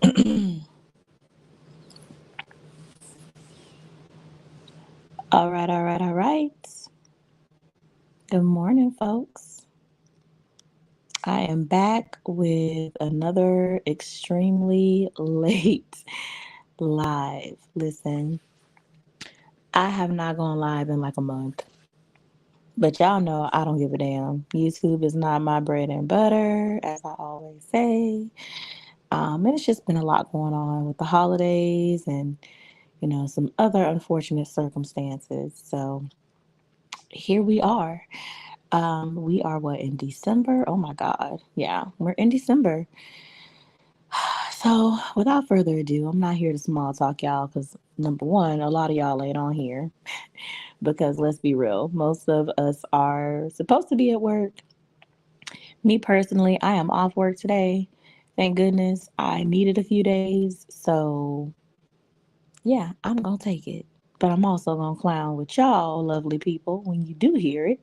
All right, all right, all right. Good morning, folks. I am back with another extremely late live. Listen, I have not gone live in like a month, but y'all know I don't give a damn. YouTube is not my bread and butter, as I always say. And it's just been a lot going on with the holidays and, some other unfortunate circumstances. So here we are. We are what in December? Oh my God. Yeah, we're in December. So without further ado, I'm not here to small talk y'all because number one, a lot of y'all ain't on here because let's be real, most of us are supposed to be at work. Me personally, I am off work today. Thank goodness I needed a few days. So yeah, I'm gonna take it. But I'm also gonna clown with y'all lovely people when you do hear it.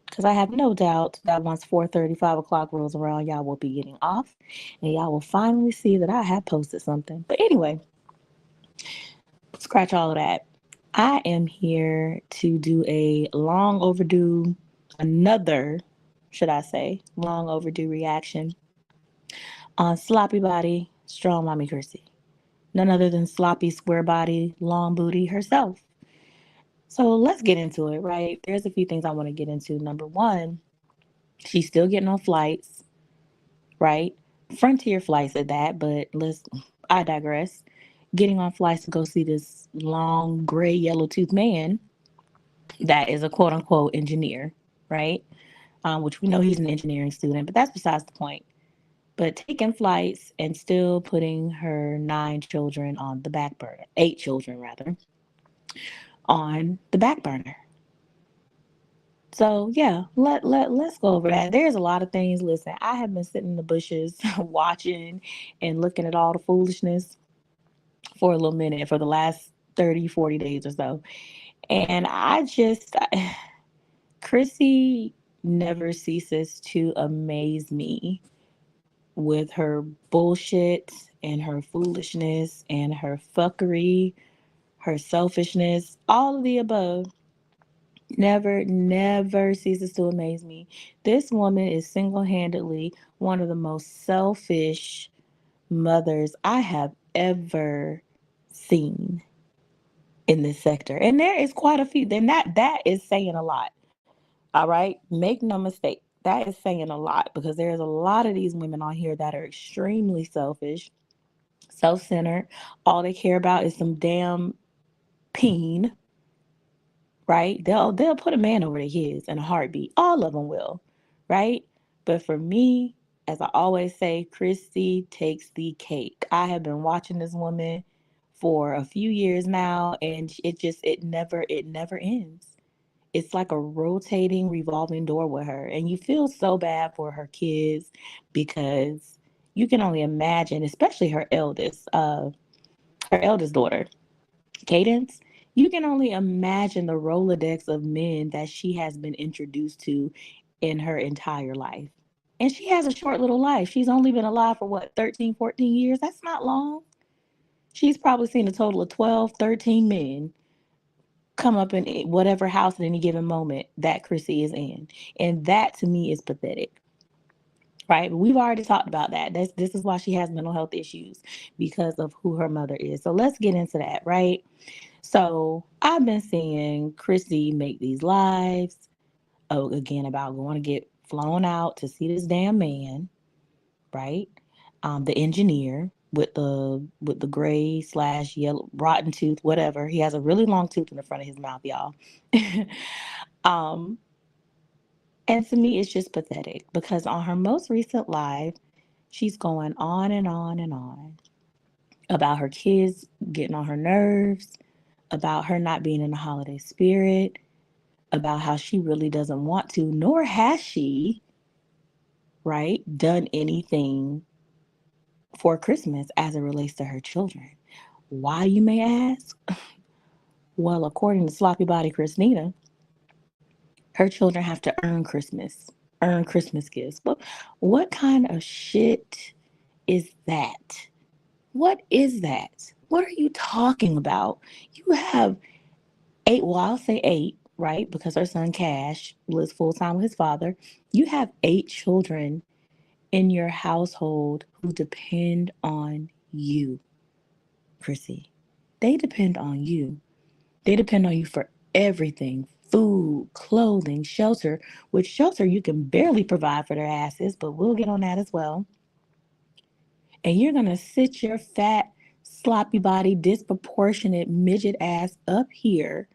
Because I have no doubt that once 4:30, 5 o'clock rolls around, y'all will be getting off and y'all will finally see that I have posted something. But anyway, scratch all of that. I am here to do a long overdue, another, should I say, long overdue reaction on Sloppy Body, Strong Mommy Chrissy. None other than Sloppy Square Body, Long Booty herself. So let's get into it, right? There's a few things I want to get into. Number one, she's still getting on flights, right? Frontier flights at that, but I digress. Getting on flights to go see this long gray yellow tooth man that is a quote unquote engineer, right? Which we know he's an engineering student, but that's besides the point. But taking flights and still putting her 9 children on the back burner, 8 children rather, on the back burner. So yeah, let's go over that. There's a lot of things. Listen, I have been sitting in the bushes watching and looking at all the foolishness for a little minute for the last 30, 40 days or so. And Chrissy never ceases to amaze me with her bullshit and her foolishness and her fuckery, her selfishness, all of the above. Never ceases to amaze me. This woman is single handedly one of the most selfish mothers I have ever seen in this sector. And there is quite a few. Then that is saying a lot. All right. Make no mistake. That is saying a lot because there's a lot of these women on here that are extremely selfish, self-centered. All they care about is some damn peen, right? They'll put a man over their kids in a heartbeat. All of them will, right? But for me, as I always say, Christy takes the cake. I have been watching this woman for a few years now, and it never ends. It's like a rotating, revolving door with her, and you feel so bad for her kids because you can only imagine, especially her eldest daughter, Cadence, you can only imagine the Rolodex of men that she has been introduced to in her entire life. And she has a short little life. She's only been alive for what, 13, 14 years? That's not long. She's probably seen a total of 12, 13 men come up in whatever house at any given moment that Chrissy is in. And that to me is pathetic. Right? But we've already talked about that. This is why she has mental health issues because of who her mother is. So let's get into that, right? So I've been seeing Chrissy make these lives, again, about going to get flown out to see this damn man, right? The engineer with the gray slash yellow rotten tooth, whatever. He has a really long tooth in the front of his mouth, y'all. um, and to me, it's just pathetic because on her most recent live, she's going on and on and on about her kids getting on her nerves, about her not being in the holiday spirit, about how she really doesn't want to, nor has she, right, done anything for Christmas as it relates to her children. Why, you may ask? Well, according to Sloppy Body Christina, her children have to earn Christmas gifts. But what kind of shit is that? What is that? What are you talking about? You have eight, well, I'll say eight, right? Because her son Cash lives full time with his father. You have eight children in your household who depend on you, Chrissy. They depend on you. They depend on you for everything: food, clothing, shelter. With shelter, you can barely provide for their asses, but we'll get on that as well. And you're going to sit your fat, sloppy body, disproportionate midget ass up here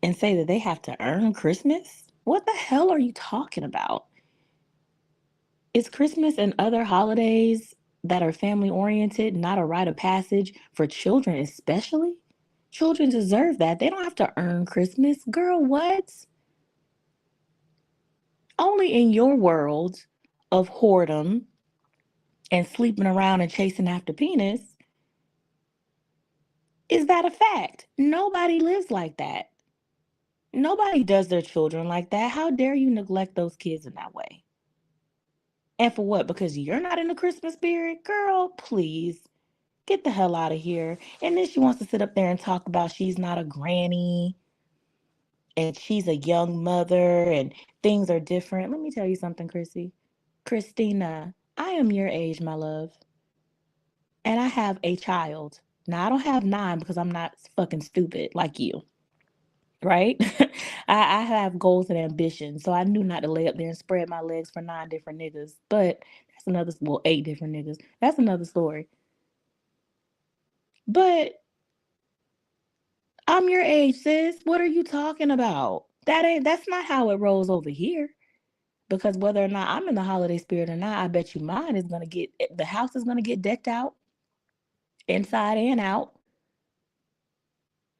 and say that they have to earn Christmas? What the hell are you talking about? Is Christmas and other holidays that are family oriented not a rite of passage for children, especially? Children deserve that. They don't have to earn Christmas. Girl, what? Only in your world of whoredom and sleeping around and chasing after penis is that a fact. Nobody lives like that. Nobody does their children like that. How dare you neglect those kids in that way? And for what? Because you're not in the Christmas spirit? Girl, please get the hell out of here. And then she wants to sit up there and talk about she's not a granny and she's a young mother and things are different. Let me tell you something, Christina, I am your age, my love. And I have a child. Now, I don't have nine because I'm not fucking stupid like you, right? I have goals and ambitions. So I knew not to lay up there and spread my legs for nine different niggas. But that's another, well, eight different niggas. That's another story. But I'm your age, sis. What are you talking about? That's not how it rolls over here. Because whether or not I'm in the holiday spirit or not, I bet you mine is gonna get the house is gonna get decked out, inside and out.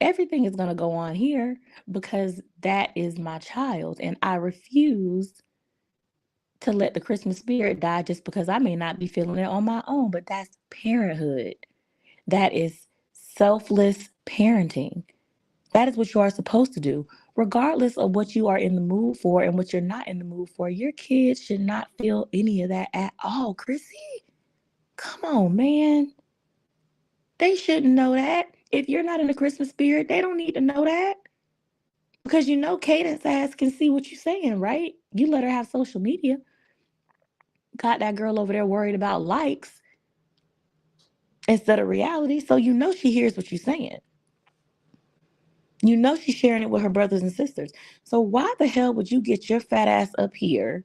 Everything is gonna go on here because that is my child. And I refuse to let the Christmas spirit die just because I may not be feeling it on my own. But that's parenthood. That is selfless parenting. That is what you are supposed to do. Regardless of what you are in the mood for and what you're not in the mood for, your kids should not feel any of that at all. Chrissy, come on, man. They shouldn't know that. If you're not in the Christmas spirit, they don't need to know that. Because you know Cadence ass can see what you're saying, right? You let her have social media. Got that girl over there worried about likes instead of reality. So you know she hears what you're saying. You know she's sharing it with her brothers and sisters. So why the hell would you get your fat ass up here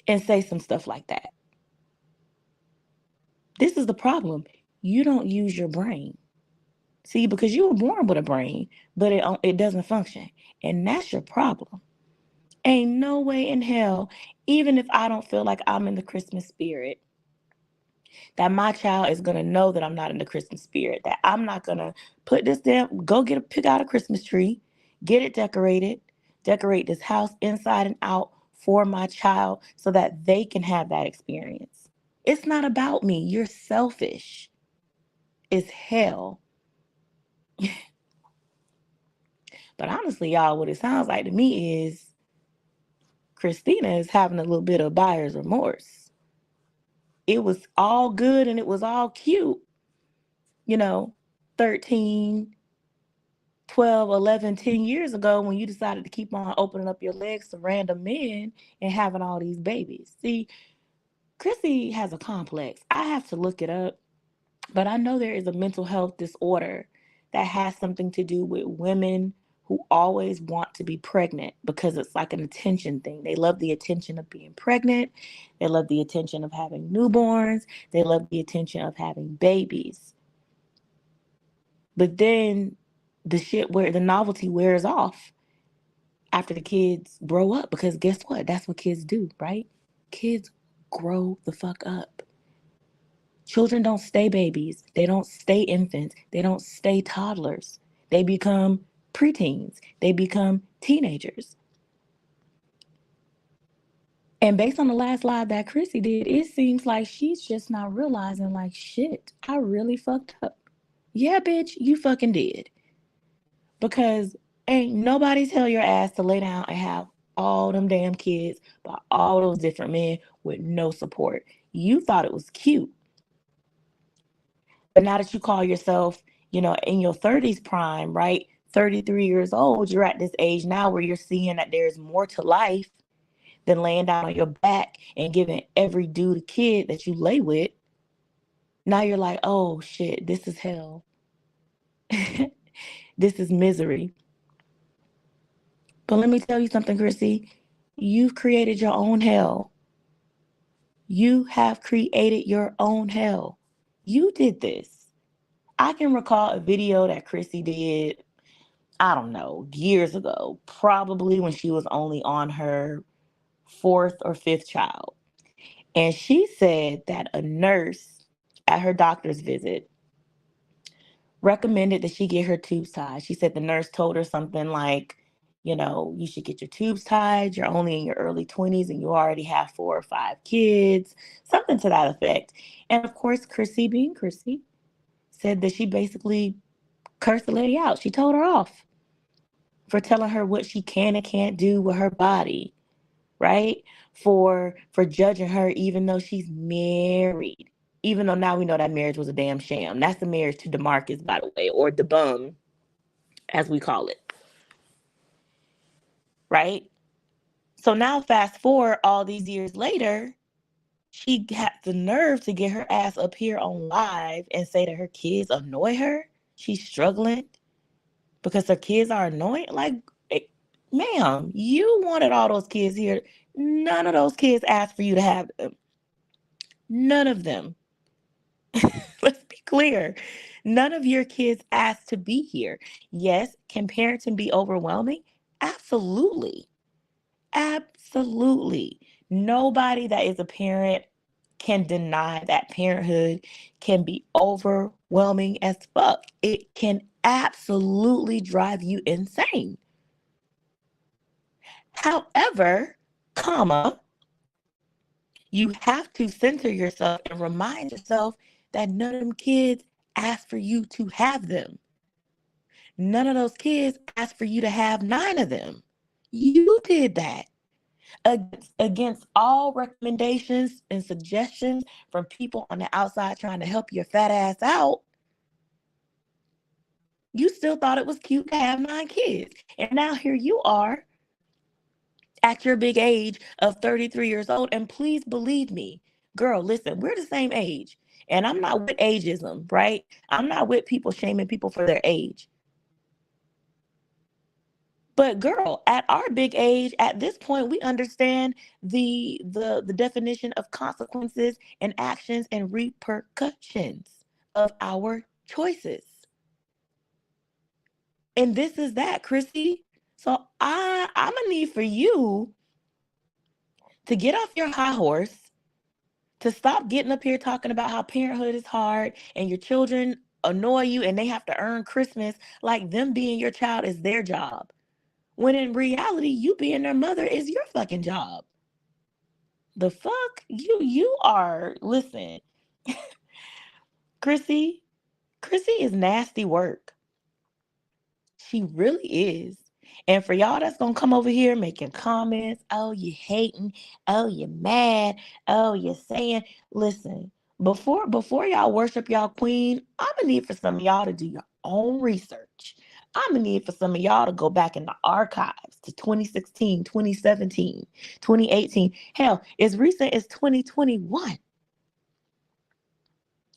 and say some stuff like that? This is the problem. You don't use your brain. See, because you were born with a brain, but it doesn't function. And that's your problem. Ain't no way in hell, even if I don't feel like I'm in the Christmas spirit, that my child is going to know that I'm not in the Christmas spirit, that I'm not going to put this damn, pick out a Christmas tree, get it decorated, decorate this house inside and out for my child so that they can have that experience. It's not about me. You're selfish as hell. But honestly, y'all, what it sounds like to me is Christina is having a little bit of buyer's remorse. It was all good and it was all cute, you know, 13, 12, 11, 10 years ago when you decided to keep on opening up your legs to random men and having all these babies. See, Chrissy has a complex. I have to look it up, but I know there is a mental health disorder that has something to do with women who always want to be pregnant because it's like an attention thing. They love the attention of being pregnant. They love the attention of having newborns. They love the attention of having babies. But then the shit where the novelty wears off after the kids grow up, because guess what? That's what kids do, right? Kids grow the fuck up. Children don't stay babies. They don't stay infants. They don't stay toddlers. They become preteens. They become teenagers. And based on the last live that Chrissy did, it seems like she's just not realizing, like, shit, I really fucked up. Yeah, bitch, you fucking did. Because ain't nobody tell your ass to lay down and have all them damn kids by all those different men with no support. You thought it was cute. But now that you call yourself, in your 30s prime, right? 33 years old, you're at this age now where you're seeing that there's more to life than laying down on your back and giving every dude a kid that you lay with. Now you're like, oh shit, this is hell. This is misery. But let me tell you something, Chrissy. You've created your own hell. You have created your own hell. You did this. I can recall a video that Chrissy did, I don't know, years ago, probably when she was only on her fourth or fifth child. And she said that a nurse at her doctor's visit recommended that she get her tubes tied. She said the nurse told her something like, you should get your tubes tied. You're only in your early 20s and you already have 4 or 5 kids, something to that effect. And of course, Chrissy, being Chrissy, said that she basically cursed the lady out. She told her off for telling her what she can and can't do with her body, right? For judging her even though she's married. Even though now we know that marriage was a damn sham. That's the marriage to DeMarcus, by the way, or the bum, as we call it. Right? So now fast forward all these years later, she got the nerve to get her ass up here on live and say that her kids annoy her. She's struggling because her kids are annoying. Like, ma'am, you wanted all those kids here. None of those kids asked for you to have them. None of them. Let's be clear. None of your kids asked to be here. Yes, can parenting be overwhelming? Absolutely. Absolutely. Nobody that is a parent can deny that parenthood can be overwhelming as fuck. It can absolutely drive you insane. However, you have to center yourself and remind yourself that none of them kids asked for you to have them. None of those kids asked for you to have 9 of them. You did that. Against all recommendations and suggestions from people on the outside trying to help your fat ass out, you still thought it was cute to have 9 kids. And now here you are at your big age of 33 years old. And please believe me, girl, listen, we're the same age. And I'm not with ageism, right? I'm not with people shaming people for their age. But girl, at our big age, at this point, we understand the definition of consequences and actions and repercussions of our choices. And this is that, Chrissy. So I'm gonna need for you to get off your high horse, to stop getting up here talking about how parenthood is hard and your children annoy you and they have to earn Christmas, like them being your child is their job. When in reality, you being their mother is your fucking job. The fuck? You are, listen, Chrissy is nasty work. She really is. And for y'all that's gonna come over here making comments, oh, you hating, oh, you mad, oh, you're saying, listen, before y'all worship y'all queen, I'm gonna need for some of y'all to do your own research. I'm gonna need for some of y'all to go back in the archives to 2016, 2017, 2018. Hell, as recent as 2021.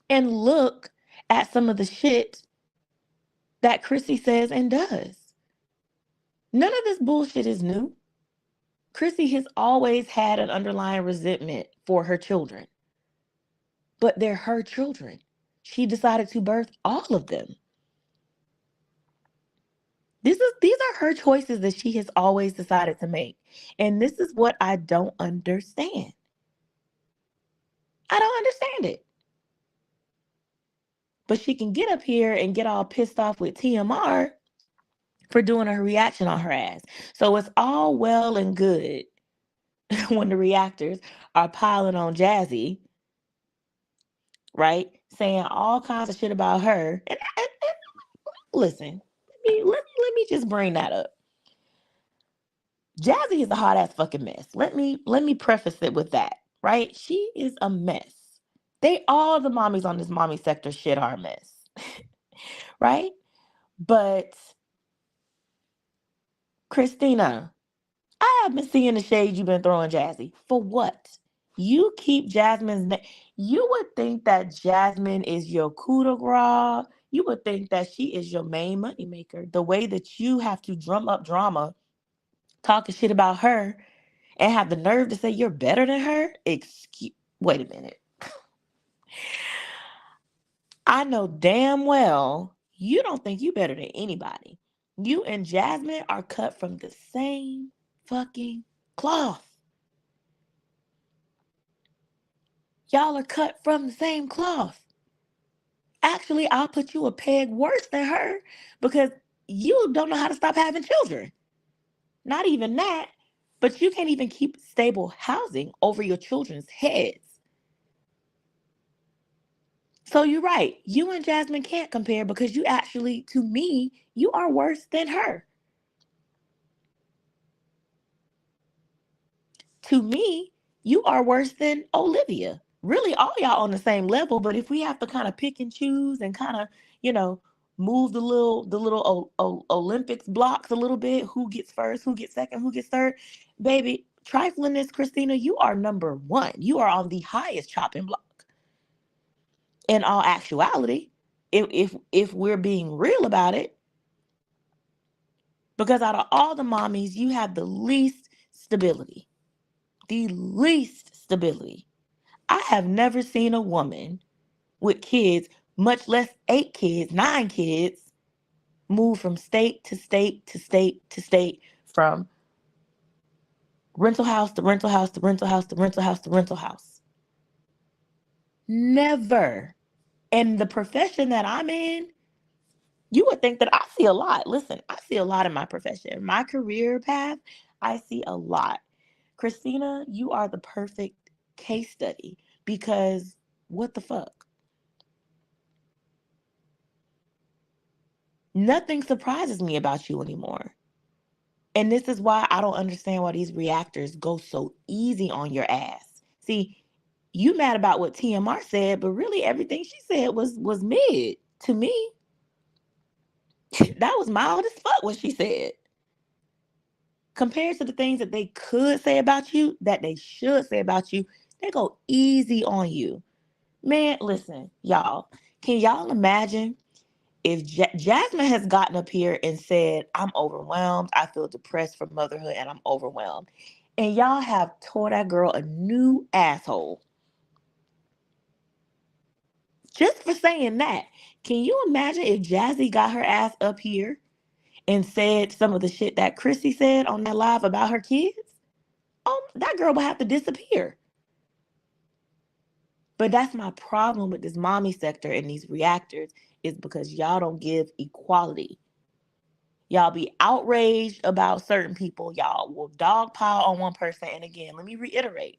And look at some of the shit that Chrissy says and does. None of this bullshit is new. Chrissy has always had an underlying resentment for her children, but they're her children. She decided to birth all of them. These are her choices that she has always decided to make. And this is what I don't understand. I don't understand it. But she can get up here and get all pissed off with TMR for doing her reaction on her ass. So it's all well and good when the reactors are piling on Jazzy, right? Saying all kinds of shit about her. And listen, let me just bring that up. Jazzy is a hot ass fucking mess. Let me preface it with that, right? She is a mess. They all the mommies on this mommy sector shit are a mess, right? But Christina, I have been seeing the shade you've been throwing Jazzy. For what? You keep Jasmine's name. You would think that Jasmine is your coup de grace. You would think that she is your main moneymaker. The way that you have to drum up drama, talking shit about her, and have the nerve to say you're better than her. Wait a minute. I know damn well you don't think you better than anybody. You and Jasmine are cut from the same fucking cloth. Y'all are cut from the same cloth. Actually, I'll put you a peg worse than her because you don't know how to stop having children. Not even that, but you can't even keep stable housing over your children's heads. So you're right. You and Jasmine can't compare because you actually, to me, you are worse than her. To me, you are worse than Olivia. Really, all y'all on the same level, but if we have to kind of pick and choose and kind of, you know, move the little Olympics blocks a little bit, who gets first, who gets second, who gets third, baby, trifling this, Christina, you are number one. You are on the highest chopping block. In all actuality, if we're being real about it, because out of all the mommies, you have the least stability. The least stability. I have never seen a woman with kids, much less 8 kids, 9 kids, move from state to state to state to state, from rental house to rental house to rental house to rental house to rental house. Never. And the profession that I'm in, you would think that I see a lot. Listen, I see a lot in my profession. My career path, I see a lot. Christina, you are the perfect case study because what the fuck? Nothing surprises me about you anymore. And this is why I don't understand why these reactors go so easy on your ass. See, you mad about what TMR said, but really everything she said was mid to me. That was mild as fuck what she said. Compared to the things that they could say about you, that they should say about you, they go easy on you. Man, listen, y'all. Can y'all imagine if Jasmine has gotten up here and said, I'm overwhelmed, I feel depressed from motherhood, and I'm overwhelmed. And y'all have tore that girl a new asshole. Just for saying that. Can you imagine if Jazzy got her ass up here and said some of the shit that Chrissy said on that live about her kids? Oh, that girl would have to disappear. But that's my problem with this mommy sector and these reactors, is because y'all don't give equality. Y'all be outraged about certain people. Y'all will dogpile on one person. And again, let me reiterate.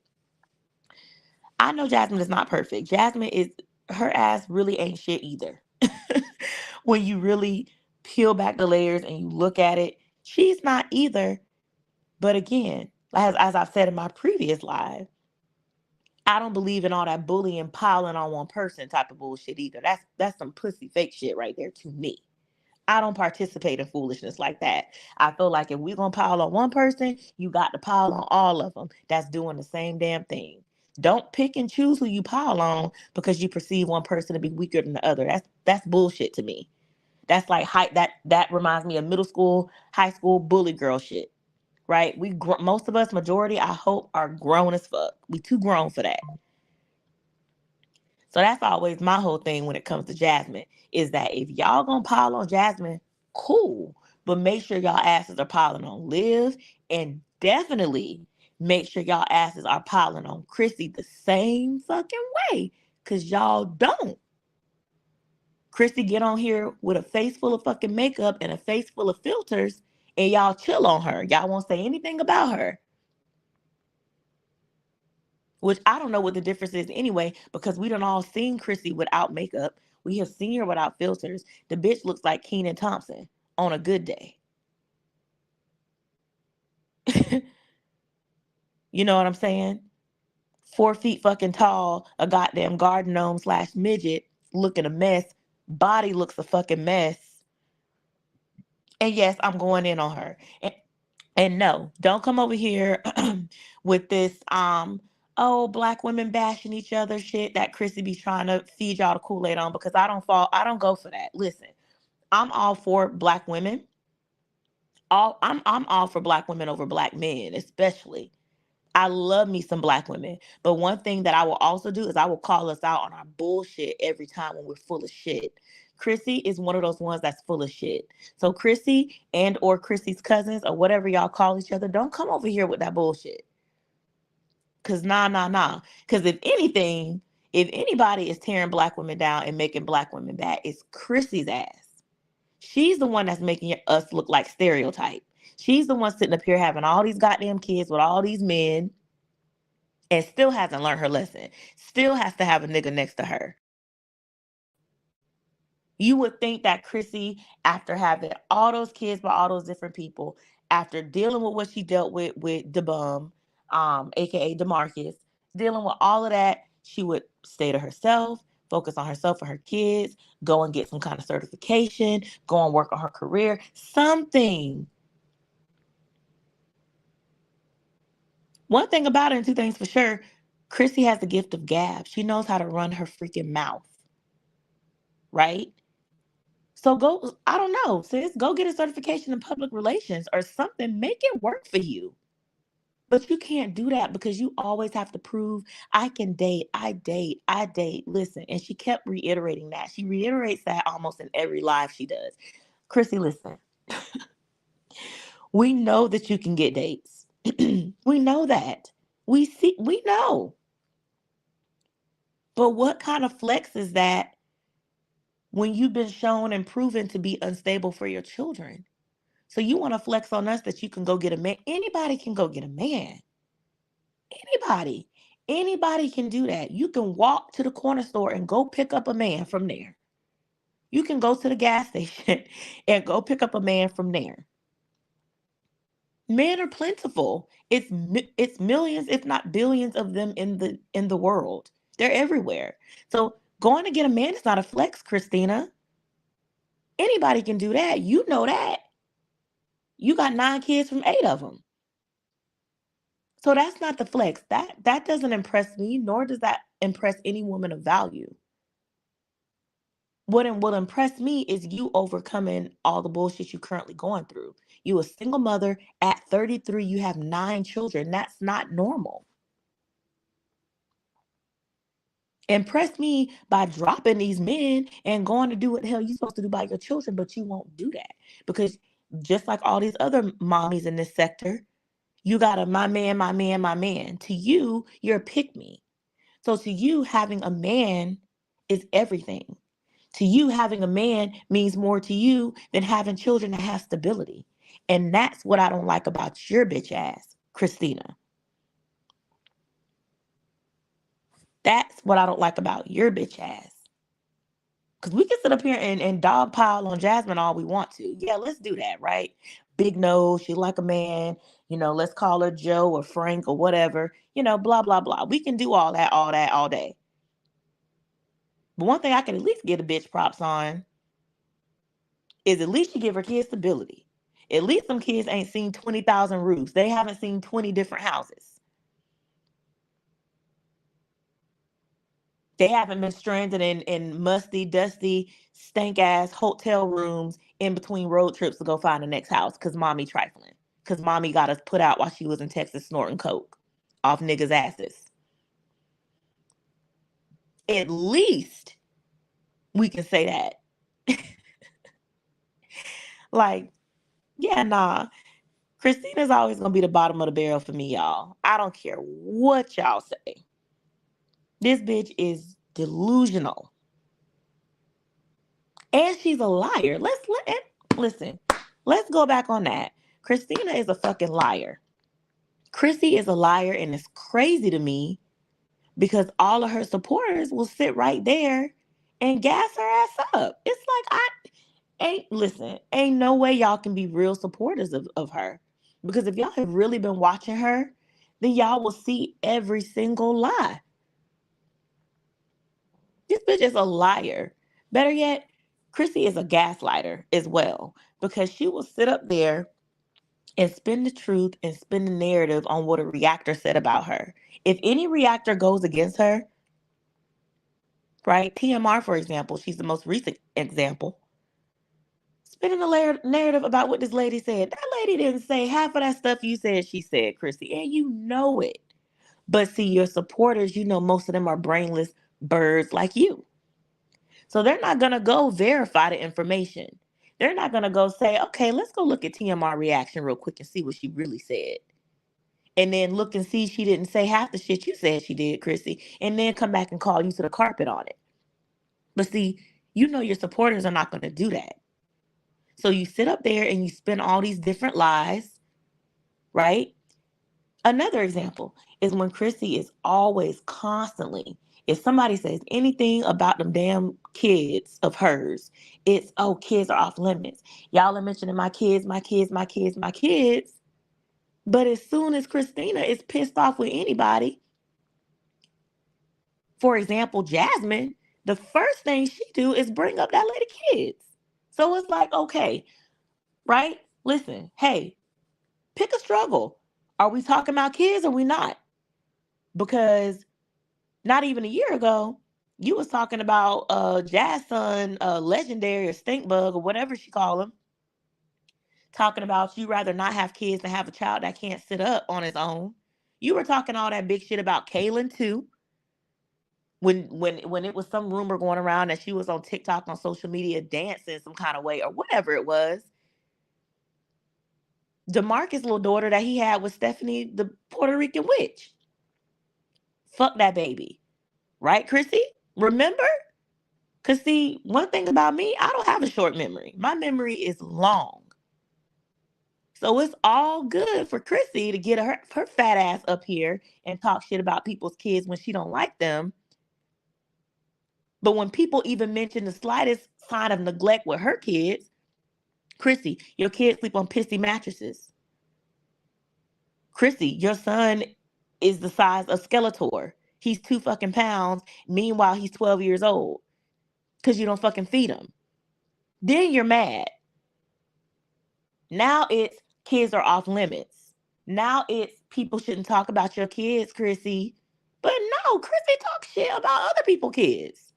I know Jasmine is not perfect. Jasmine is, her ass really ain't shit either. When you really peel back the layers and you look at it, she's not either. But again, as I've said in my previous live, I don't believe in all that bullying, piling on one person type of bullshit either. That's some pussy fake shit right there to me. I don't participate in foolishness like that. I feel like if we're going to pile on one person, you got to pile on all of them that's doing the same damn thing. Don't pick and choose who you pile on because you perceive one person to be weaker than the other. That's bullshit to me. That's like that reminds me of middle school, high school bully girl shit, right? Most of us, majority, I hope, are grown as fuck. We too grown for that. So that's always my whole thing when it comes to Jasmine, is that if y'all gonna pile on Jasmine, cool. But make sure y'all asses are piling on Liv, and definitely make sure y'all asses are piling on Chrissy the same fucking way. Cause y'all don't. Chrissy get on here with a face full of fucking makeup and a face full of filters, and y'all chill on her. Y'all won't say anything about her. Which I don't know what the difference is anyway, because we done all seen Chrissy without makeup. We have seen her without filters. The bitch looks like Kenan Thompson on a good day. You know what I'm saying? 4 feet fucking tall, a goddamn garden gnome / midget, looking a mess. Body looks a fucking mess. And yes, I'm going in on her. And no, don't come over here with this oh, black women bashing each other shit that Chrissy be trying to feed y'all the Kool-Aid on, because I don't go for that. Listen, I'm all for black women. I'm all for black women over black men, especially. I love me some black women. But one thing that I will also do is I will call us out on our bullshit every time when we're full of shit. Chrissy is one of those ones that's full of shit. So Chrissy and or Chrissy's cousins or whatever y'all call each other, don't come over here with that bullshit. Cause nah. Cause if anything, if anybody is tearing black women down and making black women bad, it's Chrissy's ass. She's the one that's making us look like stereotype. She's the one sitting up here having all these goddamn kids with all these men and still hasn't learned her lesson. Still has to have a nigga next to her. You would think that Chrissy, after having all those kids by all those different people, after dealing with what she dealt with the bum, aka DeMarcus, dealing with all of that, she would stay to herself, focus on herself and her kids, go and get some kind of certification, go and work on her career, something. One thing about her, and two things for sure, Chrissy has the gift of gab. She knows how to run her freaking mouth, right? So go, I don't know, sis, go get a certification in public relations or something. Make it work for you. But you can't do that because you always have to prove I can date, I date, I date. Listen, and she kept reiterating that. She reiterates that almost in every live she does. Chrissy, listen, we know that you can get dates. We know that. We know. But what kind of flex is that when you've been shown and proven to be unstable for your children? So you want to flex on us that you can go get a man. Anybody can go get a man. Anybody. Anybody can do that. You can walk to the corner store and go pick up a man from there. You can go to the gas station and go pick up a man from there. Men are plentiful. It's millions, if not billions, of them in the world. They're everywhere. So going to get a man is not a flex, Christina. Anybody can do that. You know that. You got 9 kids from 8 of them. So that's not the flex. That doesn't impress me, nor does that impress any woman of value. What will impress me is you overcoming all the bullshit you're currently going through. You a single mother at 33, you have 9 children. That's not normal. Impress me by dropping these men and going to do what the hell you're supposed to do by your children, but you won't do that. Because just like all these other mommies in this sector, you got a my man, my man, my man. To you, you're a pick me. So to you, having a man is everything. To you, having a man means more to you than having children that have stability. And that's what I don't like about your bitch ass, Christina. That's what I don't like about your bitch ass. Because we can sit up here and dogpile on Jasmine all we want to. Yeah, let's do that, right? Big nose, she like a man. Let's call her Joe or Frank or whatever. Blah, blah, blah. We can do all that, all day. But one thing I can at least get a bitch props on is at least you give her kids stability. At least some kids ain't seen 20,000 roofs. They haven't seen 20 different houses. They haven't been stranded in musty, dusty, stank-ass hotel rooms in between road trips to go find the next house because mommy trifling. Because mommy got us put out while she was in Texas snorting coke off niggas' asses. At least we can say that. Like, yeah, nah. Christina's always going to be the bottom of the barrel for me, y'all. I don't care what y'all say. This bitch is delusional. And she's a liar. Listen. Let's go back on that. Christina is a fucking liar. Chrissy is a liar, and it's crazy to me because all of her supporters will sit right there and gas her ass up. It's like ain't no way y'all can be real supporters of her. Because if y'all have really been watching her, then y'all will see every single lie. This bitch is a liar. Better yet, Chrissy is a gaslighter as well, because she will sit up there and spin the truth and spin the narrative on what a reactor said about her. If any reactor goes against her, right? TMR, for example, she's the most recent example. Spinning a narrative about what this lady said. That lady didn't say half of that stuff you said she said, Chrissy, and you know it. But see, your supporters, you know, most of them are brainless birds like you. So they're not going to go verify the information. They're not going to go say, okay, let's go look at TMR reaction real quick and see what she really said. And then look and see she didn't say half the shit you said she did, Chrissy. And then come back and call you to the carpet on it. But see, you know your supporters are not going to do that. So you sit up there and you spin all these different lies, right? Another example is when Chrissy is always constantly, if somebody says anything about them damn kids of hers, it's, oh, kids are off limits. Y'all are mentioning my kids, my kids, my kids, my kids. But as soon as Christina is pissed off with anybody, for example, Jasmine, the first thing she do is bring up that lady kids. So it's like, okay, right? Listen, hey, pick a struggle. Are we talking about kids or we not? Because not even a year ago, you was talking about Jazz son, legendary or stink bug or whatever she call him, talking about you rather not have kids than have a child that can't sit up on his own. You were talking all that big shit about Kaylin too. When it was some rumor going around that she was on TikTok on social media dancing some kind of way or whatever it was. DeMarcus' little daughter that he had with Stephanie, the Puerto Rican witch. Fuck that baby. Right, Chrissy? Remember? Because see, one thing about me, I don't have a short memory. My memory is long. So it's all good for Chrissy to get her fat ass up here and talk shit about people's kids when she don't like them. But when people even mention the slightest sign of neglect with her kids, Chrissy, your kids sleep on pissy mattresses. Chrissy, your son is the size of Skeletor. He's 2 fucking pounds. Meanwhile, he's 12 years old. Because you don't fucking feed him. Then you're mad. Now it's kids are off limits. Now it's people shouldn't talk about your kids, Chrissy. But no, Chrissy talks shit about other people's kids.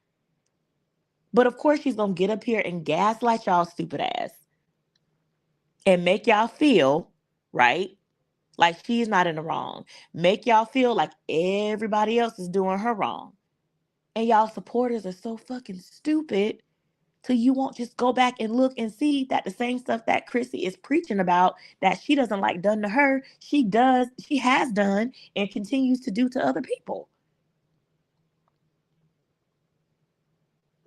But of course, she's going to get up here and gaslight y'all stupid ass. And make y'all feel, right, like she's not in the wrong. Make y'all feel like everybody else is doing her wrong. And y'all supporters are so fucking stupid till you won't just go back and look and see that the same stuff that Chrissy is preaching about that she doesn't like done to her, she has done and continues to do to other people.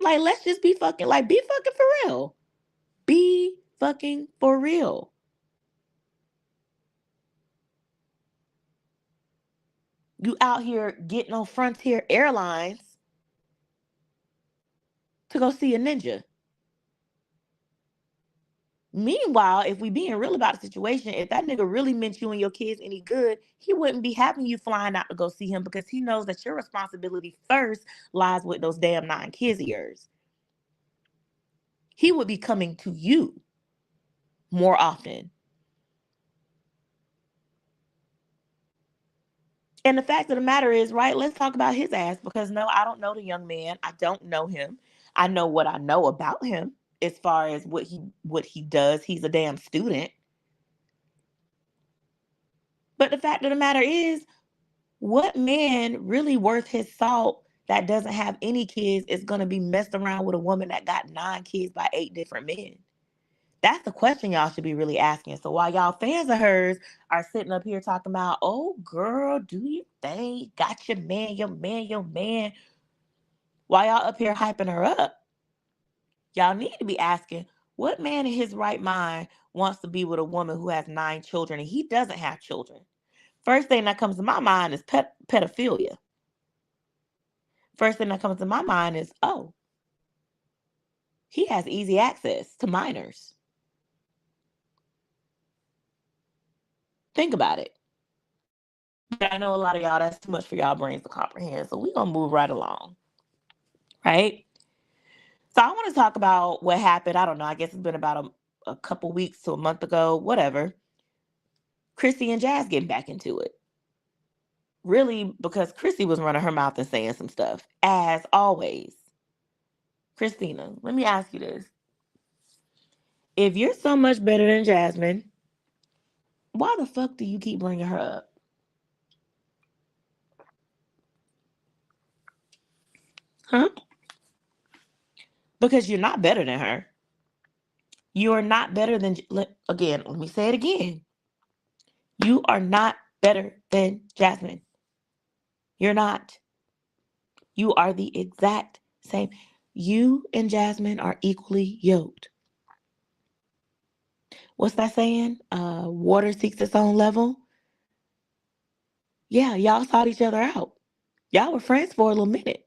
Like, let's just be fucking for real. Be fucking for real. You out here getting on Frontier Airlines to go see a ninja. Meanwhile, if we being real about the situation, if that nigga really meant you and your kids any good, he wouldn't be having you flying out to go see him because he knows that your responsibility first lies with those damn 9 kids of yours. He would be coming to you more often. And the fact of the matter is, right, let's talk about his ass because no, I don't know the young man. I don't know him. I know what I know about him as far as what he does. He's a damn student. But the fact of the matter is, what man really worth his salt that doesn't have any kids is going to be messed around with a woman that got 9 kids by 8 different men? That's the question y'all should be really asking. So while y'all fans of hers are sitting up here talking about, oh, girl, do you think? Got your man, your man, your man. While y'all up here hyping her up, y'all need to be asking, what man in his right mind wants to be with a woman who has 9 children and he doesn't have children? First thing that comes to my mind is pedophilia. First thing that comes to my mind is, oh, he has easy access to minors. Think about it. But I know a lot of y'all, that's too much for y'all brains to comprehend. So we're going to move right along, right? So I want to talk about what happened. I don't know. I guess it's been about a couple weeks to a month ago, whatever. Chrissy and Jazz getting back into it. Really, because Chrissy was running her mouth and saying some stuff, as always. Christina, let me ask you this. If you're so much better than Jasmine, why the fuck do you keep bringing her up? Huh? Because you're not better than her. You are not better than, again, let me say it again. You are not better than Jasmine. You're not. You are the exact same. You and Jasmine are equally yoked. What's that saying? Water seeks its own level. Yeah, y'all sought each other out. Y'all were friends for a little minute.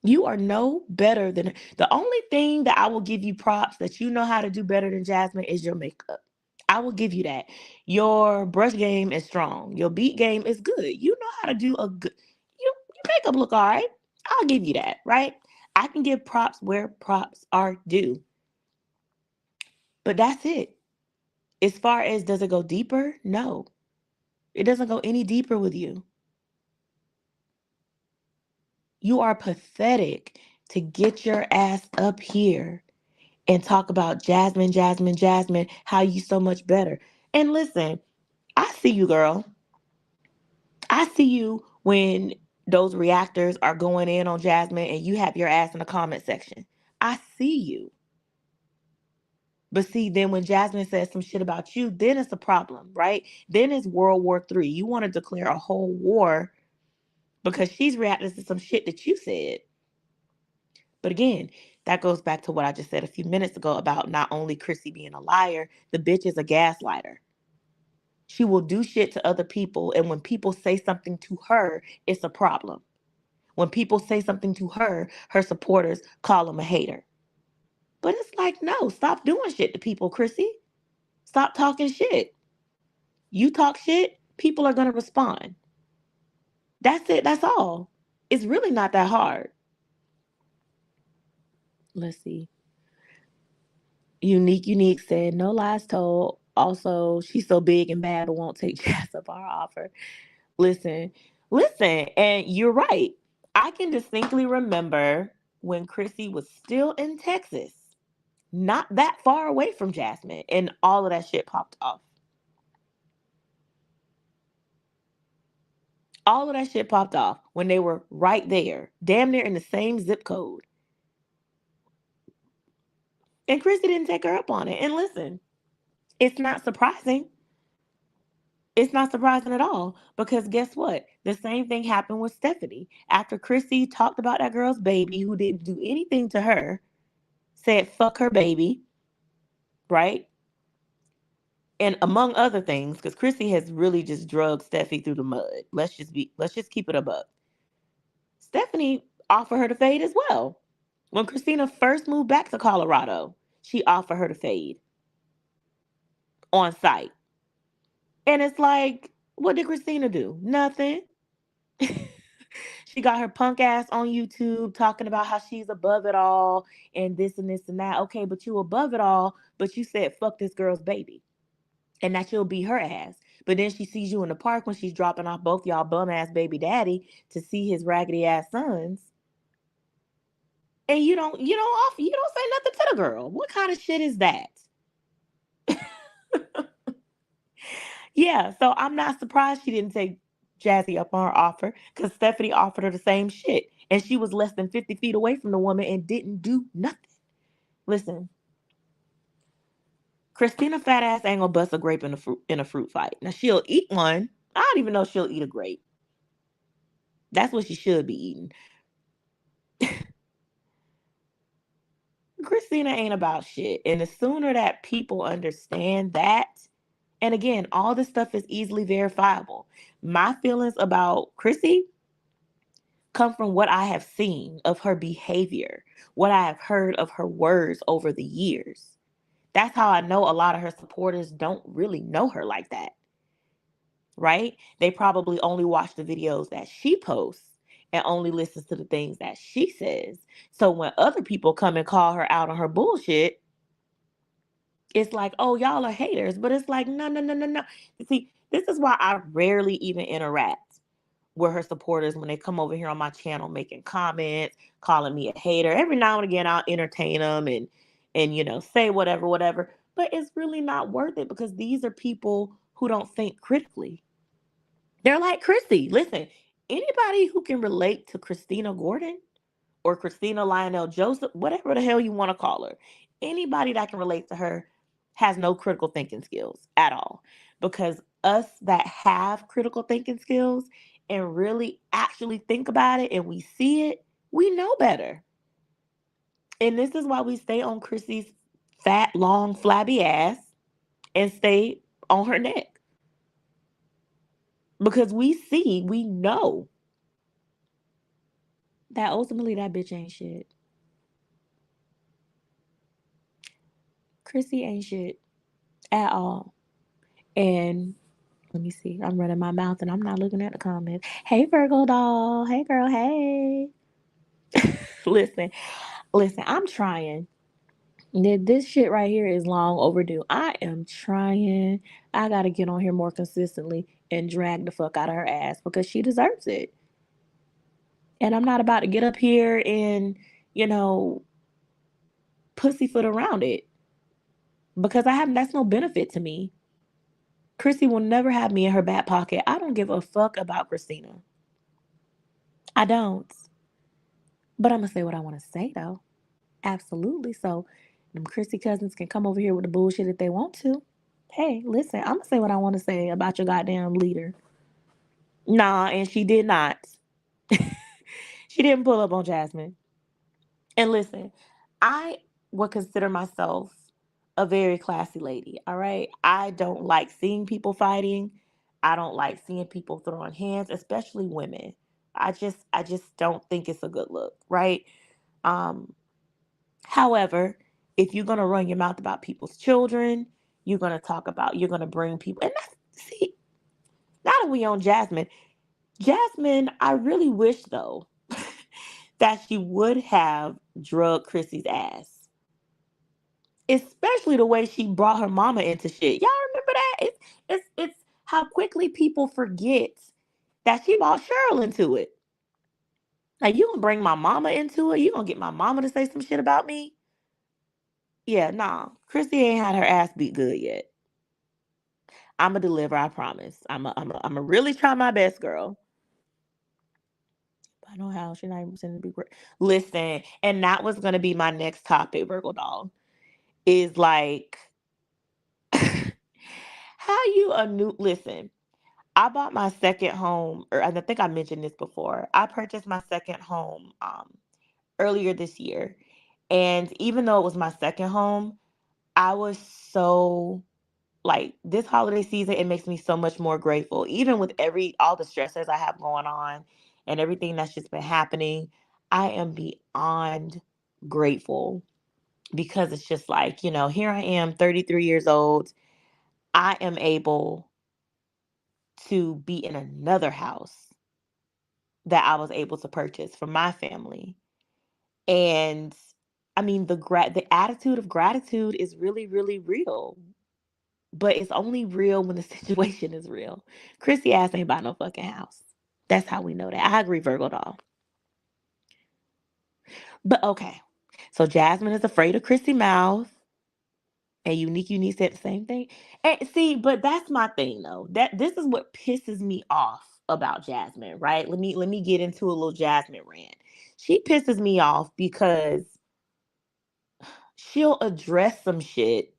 You are no better than her. The only thing that I will give you props that you know how to do better than Jasmine is your makeup. I will give you that. Your brush game is strong. Your beat game is good. You know how to do a good, your makeup look all right. I'll give you that, right? I can give props where props are due. But that's it. As far as does it go deeper? No. It doesn't go any deeper with you. You are pathetic to get your ass up here and talk about Jasmine, Jasmine, Jasmine, how you so much better. And listen, I see you, girl. I see you when those reactors are going in on Jasmine and you have your ass in the comment section. I see you. But see, then when Jasmine says some shit about you, then it's a problem, right? Then it's World War III. You want to declare a whole war because she's reacting to some shit that you said. But again, that goes back to what I just said a few minutes ago about not only Chrissy being a liar, the bitch is a gaslighter. She will do shit to other people, and when people say something to her, it's a problem. When people say something to her, her supporters call them a hater. But it's like, no, stop doing shit to people, Chrissy. Stop talking shit. You talk shit, people are going to respond. That's it. That's all. It's really not that hard. Let's see. Unique said, no lies told. Also, she's so big and bad, but won't take Jazz up our offer. Listen, listen, and you're right. I can distinctly remember when Chrissy was still in Texas, not that far away from Jasmine, and all of that shit popped off. All of that shit popped off when they were right there, damn near in the same zip code. And Chrissy didn't take her up on it. And listen, it's not surprising. It's not surprising at all because guess what? The same thing happened with Stephanie. After Chrissy talked about that girl's baby who didn't do anything to her, said fuck her baby, right? And among other things, because Chrissy has really just drugged Steffi through the mud. Let's just keep it a buck. Stephanie offered her to fade as well. When Christina first moved back to Colorado, she offered her to fade on site. And it's like, what did Christina do? Nothing. She got her punk ass on YouTube talking about how she's above it all and this and this and that. Okay, but you above it all, but you said fuck this girl's baby. And that you'll be her ass. But then she sees you in the park when she's dropping off both y'all bum ass baby daddy to see his raggedy ass sons. And you don't say nothing to the girl. What kind of shit is that? Yeah, so I'm not surprised she didn't take Jazzy up on her offer because Stephanie offered her the same shit. And she was less than 50 feet away from the woman and didn't do nothing. Listen, Christina fat ass ain't gonna bust a grape in a fruit fight. Now she'll eat one. I don't even know if she'll eat a grape. That's what she should be eating. Christina ain't about shit. And the sooner that people understand that, and again, all this stuff is easily verifiable. My feelings about Chrissy come from what I have seen of her behavior, what I have heard of her words over the years. That's how I know a lot of her supporters don't really know her like that, right? They probably only watch the videos that she posts and only listens to the things that she says. So when other people come and call her out on her bullshit, it's like, oh, y'all are haters. But it's like, no, no, no, no, no. See, this is why I rarely even interact with her supporters when they come over here on my channel making comments, calling me a hater. Every now and again, I'll entertain them and say whatever, whatever. But it's really not worth it because these are people who don't think critically. They're like Chrissy. Listen, anybody who can relate to Christina Gordon or Christina Lionel Joseph, whatever the hell you want to call her, anybody that can relate to her has no critical thinking skills at all. Because us that have critical thinking skills and really actually think about it and we see it, we know better. And this is why we stay on Chrissy's fat, long, flabby ass and stay on her neck. Because we know that ultimately that bitch ain't shit. Chrissy ain't shit at all. And let me see. I'm running my mouth and I'm not looking at the comments. Hey Virgo doll. Hey girl. Hey. listen, listen. I'm trying. This shit right here is long overdue. I am trying. I gotta get on here more consistently and drag the fuck out of her ass because she deserves it. And I'm not about to get up here and, you know, pussyfoot around it because I have that's no benefit to me. Chrissy will never have me in her back pocket. I don't give a fuck about Christina. I don't. But I'm gonna say what I want to say though. Absolutely. So them Chrissy cousins can come over here with the bullshit if they want to. Hey, listen, I'm gonna say what I want to say about your goddamn leader. Nah, and she did not. She didn't pull up on Jasmine. And listen, I would consider myself a very classy lady. All right. I don't like seeing people fighting. I don't like seeing people throwing hands, especially women. I just don't think it's a good look, right? Um, However, if you're gonna run your mouth about people's children, you're gonna bring people and see, now that we on Jasmine. Jasmine, I really wish though that she would have drug Chrissy's ass. Especially the way she brought her mama into shit. Y'all remember that? It's how quickly people forget that she brought Cheryl into it. Like you gonna bring my mama into it? You gonna get my mama to say some shit about me? Yeah, nah. Chrissy ain't had her ass beat good yet. I'ma deliver, I promise. I'ma really try my best, girl. I know how she not even sending be great. Listen, and that was gonna be my next topic, Virgo doll. Is like how you a new listen. I bought my second home, or I think I mentioned this before. I purchased my second home earlier this year. And even though it was my second home, I was so like this holiday season, it makes me so much more grateful. Even with all the stressors I have going on and everything that's just been happening, I am beyond grateful because it's just like, here I am, 33 years old. I am able to be in another house that I was able to purchase for my family. And I mean, the attitude of gratitude is really, really real. But it's only real when the situation is real. Chrissy ass ain't buy no fucking house. That's how we know that. I agree, Virgo doll. But okay. So Jasmine is afraid of Chrissy mouth. And Unique said the same thing. And see, but that's my thing though. That this is what pisses me off about Jasmine, right? Let me get into a little Jasmine rant. She pisses me off because she'll address some shit,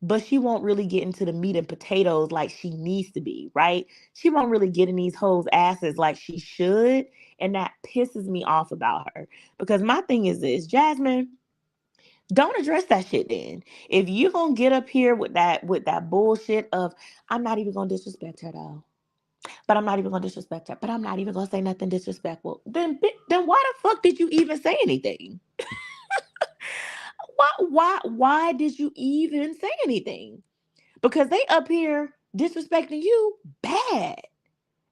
but she won't really get into the meat and potatoes like she needs to be, right? She won't really get in these hoes' asses like she should. And that pisses me off about her. Because my thing is this, Jasmine, don't address that shit then. If you're gonna get up here with that bullshit of I'm not even gonna disrespect her though. But I'm not even gonna disrespect her. But I'm not even gonna say nothing disrespectful. Then why the fuck did you even say anything? Why did you even say anything? Because they up here disrespecting you bad.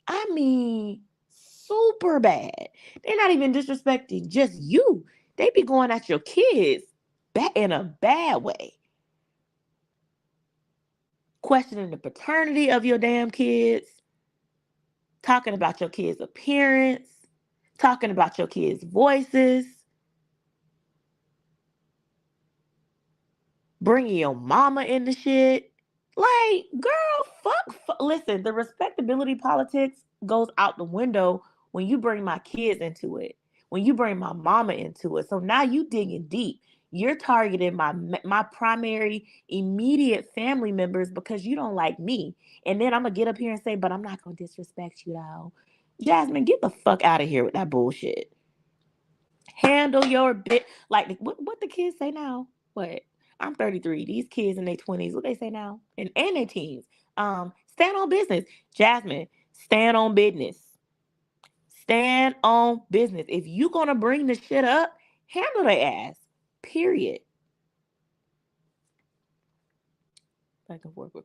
I mean, super bad. They're not even disrespecting just you. They be going at your kids in a bad way. Questioning the paternity of your damn kids. Talking about your kids' appearance. Talking about your kids' voices. Bringing your mama into shit. Like, girl, listen, the respectability politics goes out the window when you bring my kids into it, when you bring my mama into it. So now you digging deep. You're targeting my primary immediate family members because you don't like me. And then I'm going to get up here and say, but I'm not going to disrespect you though. Jasmine, get the fuck out of here with that bullshit. Handle your bit. Like, what the kids say now? What? I'm 33. These kids in their 20s, what they say now? And their teens. Stand on business. Jasmine, stand on business. Stand on business. If you gonna bring the shit up, handle their ass. Period. Back and forth with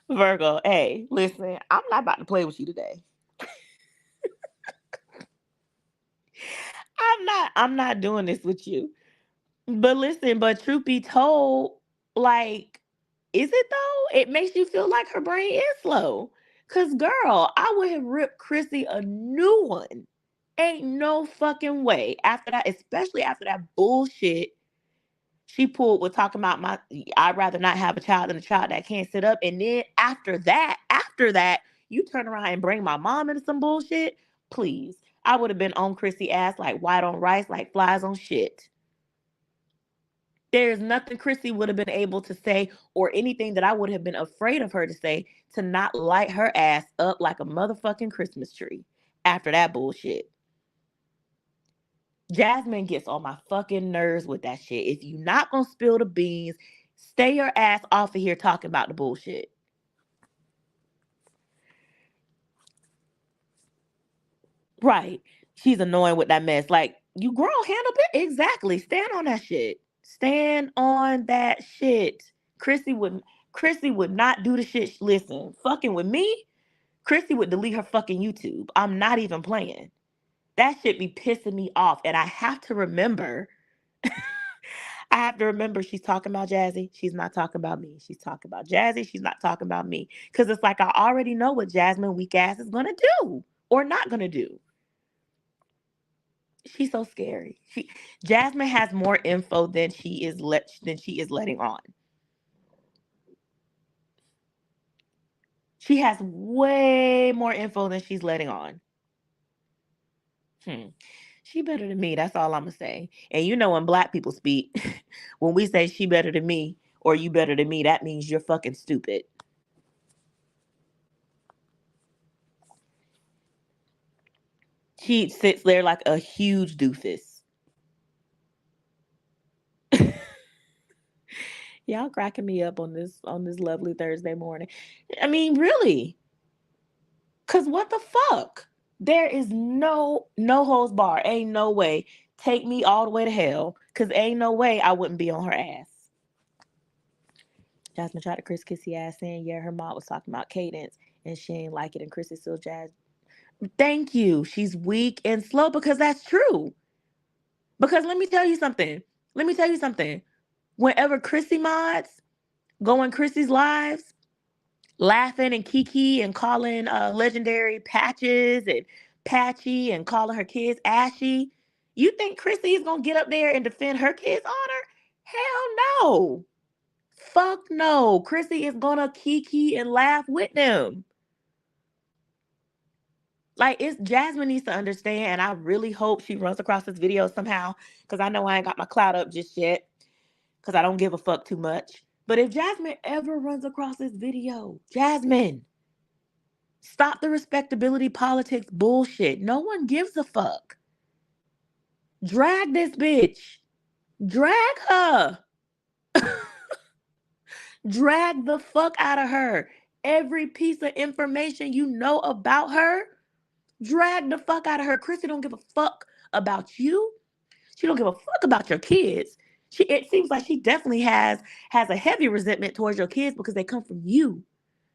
Virgo. Hey, listen, I'm not about to play with you today. I'm not doing this with you. But listen, but truth be told, like, is it though? It makes you feel like her brain is slow. Cause girl, I would have ripped Chrissy a new one. Ain't no fucking way. After that, especially after that bullshit she pulled with talking about I'd rather not have a child than a child that can't sit up. And then after that, you turn around and bring my mom into some bullshit. Please. I would have been on Chrissy ass like white on rice, like flies on shit. There's nothing Chrissy would have been able to say or anything that I would have been afraid of her to say to not light her ass up like a motherfucking Christmas tree after that bullshit. Jasmine gets on my fucking nerves with that shit. If you not gonna spill the beans, stay your ass off of here talking about the bullshit. Right. She's annoying with that mess. Like, you grown, handle it. Exactly. Stand on that shit. Stand on that shit. Chrissy would not do the shit. Listen, fucking with me, Chrissy would delete her fucking YouTube. I'm not even playing. That shit be pissing me off. And I have to remember she's talking about Jazzy. She's not talking about me. She's talking about Jazzy. She's not talking about me. Because it's like I already know what Jasmine weak ass is going to do or not going to do. She's so scary. Jasmine has more info than she is letting on. She has way more info than she's letting on. She better than me. That's all I'm gonna say. And you know when black people speak, when we say she better than me or you better than me, that means you're fucking stupid. She sits there like a huge doofus. Y'all cracking me up on this lovely Thursday morning. I mean, really? Cause what the fuck? There is no holds bar. Ain't no way. Take me all the way to hell. Cause ain't no way I wouldn't be on her ass. Jasmine tried to Kissy ass saying, yeah, her mom was talking about cadence and she ain't like it. And Chrissy still jazz. Thank you. She's weak and slow because that's true. Because let me tell you something. Whenever Chrissy mods go in Chrissy's lives, laughing and kiki and calling legendary Patches and Patchy and calling her kids Ashy, you think Chrissy is gonna get up there and defend her kids' honor? Hell no. Fuck no. Chrissy is gonna kiki and laugh with them. Like, it's Jasmine needs to understand, and I really hope she runs across this video somehow, because I know I ain't got my clout up just yet, because I don't give a fuck too much. But if Jasmine ever runs across this video, Jasmine, stop the respectability politics bullshit. No one gives a fuck. Drag this bitch. Drag her. Drag the fuck out of her. Every piece of information you know about her, drag the fuck out of her. Chrissy don't give a fuck about you. She don't give a fuck about your kids. It seems like she definitely has a heavy resentment towards your kids because they come from you.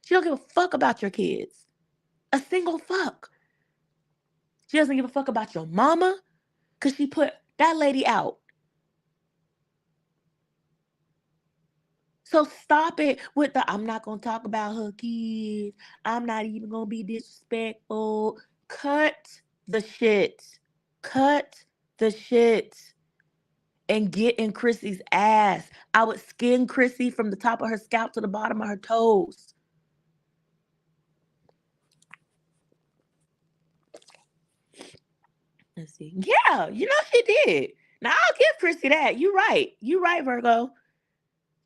She don't give a fuck about your kids. A single fuck. She doesn't give a fuck about your mama because she put that lady out. So stop it with the I'm not gonna talk about her kids. I'm not even gonna be disrespectful. Cut the shit. Cut the shit. And get in Chrissy's ass. I would skin Chrissy from the top of her scalp to the bottom of her toes. Let's see. Yeah, she did. Now I'll give Chrissy that. You right. You right, Virgo.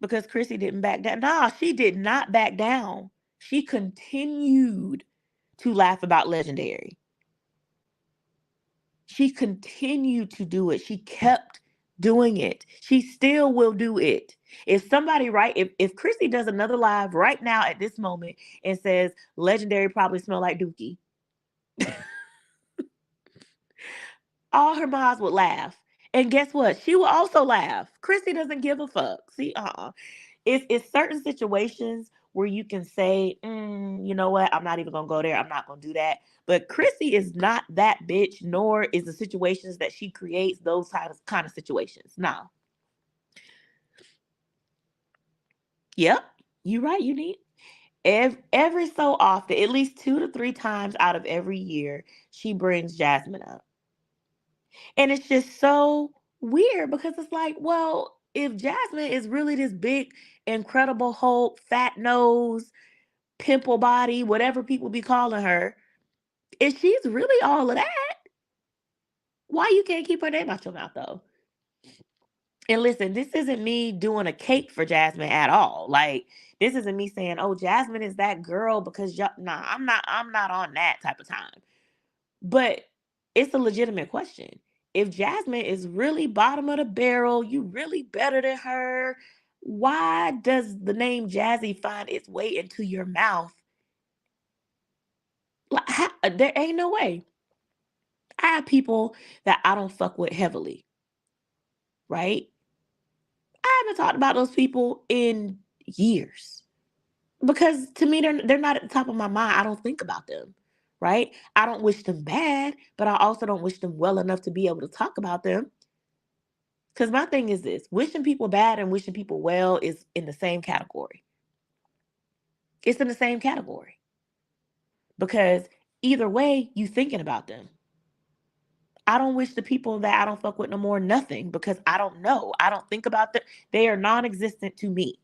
Because Chrissy didn't back down. Nah, she did not back down. She continued to laugh about Legendary. She continued to do it. She kept doing it. She still will do it. If somebody, right, if Chrissy does another live right now at this moment and says Legendary probably smell like Dookie, all her moms would laugh. And guess what? She will also laugh. Chrissy doesn't give a fuck. See, it's certain situations where you can say, you know what? I'm not even gonna go there. I'm not gonna do that. But Chrissy is not that bitch, nor is the situations that she creates those kind of situations. No. Yep. You right, you need. Every so often, at least 2 to 3 times out of every year, she brings Jasmine up. And it's just so weird because it's like, well, if Jasmine is really this big, incredible Hulk, fat nose, pimple body, whatever people be calling her, if she's really all of that, why you can't keep her name out your mouth though? And listen, this isn't me doing a cake for Jasmine at all. Like, this isn't me saying, "Oh, Jasmine is that girl," because nah, I'm not on that type of time. But it's a legitimate question. If Jasmine is really bottom of the barrel, you really better than her, why does the name Jazzy find its way into your mouth? Like, there ain't no way. I have people that I don't fuck with heavily, right? I haven't talked about those people in years because to me they're not at the top of my mind. I don't think about them, right? I don't wish them bad, but I also don't wish them well enough to be able to talk about them. Because my thing is this: wishing people bad and wishing people well is in the same category. It's in the same category because either way, you thinking about them. I don't wish the people that I don't fuck with no more nothing because I don't know. I don't think about them. They are non-existent to me.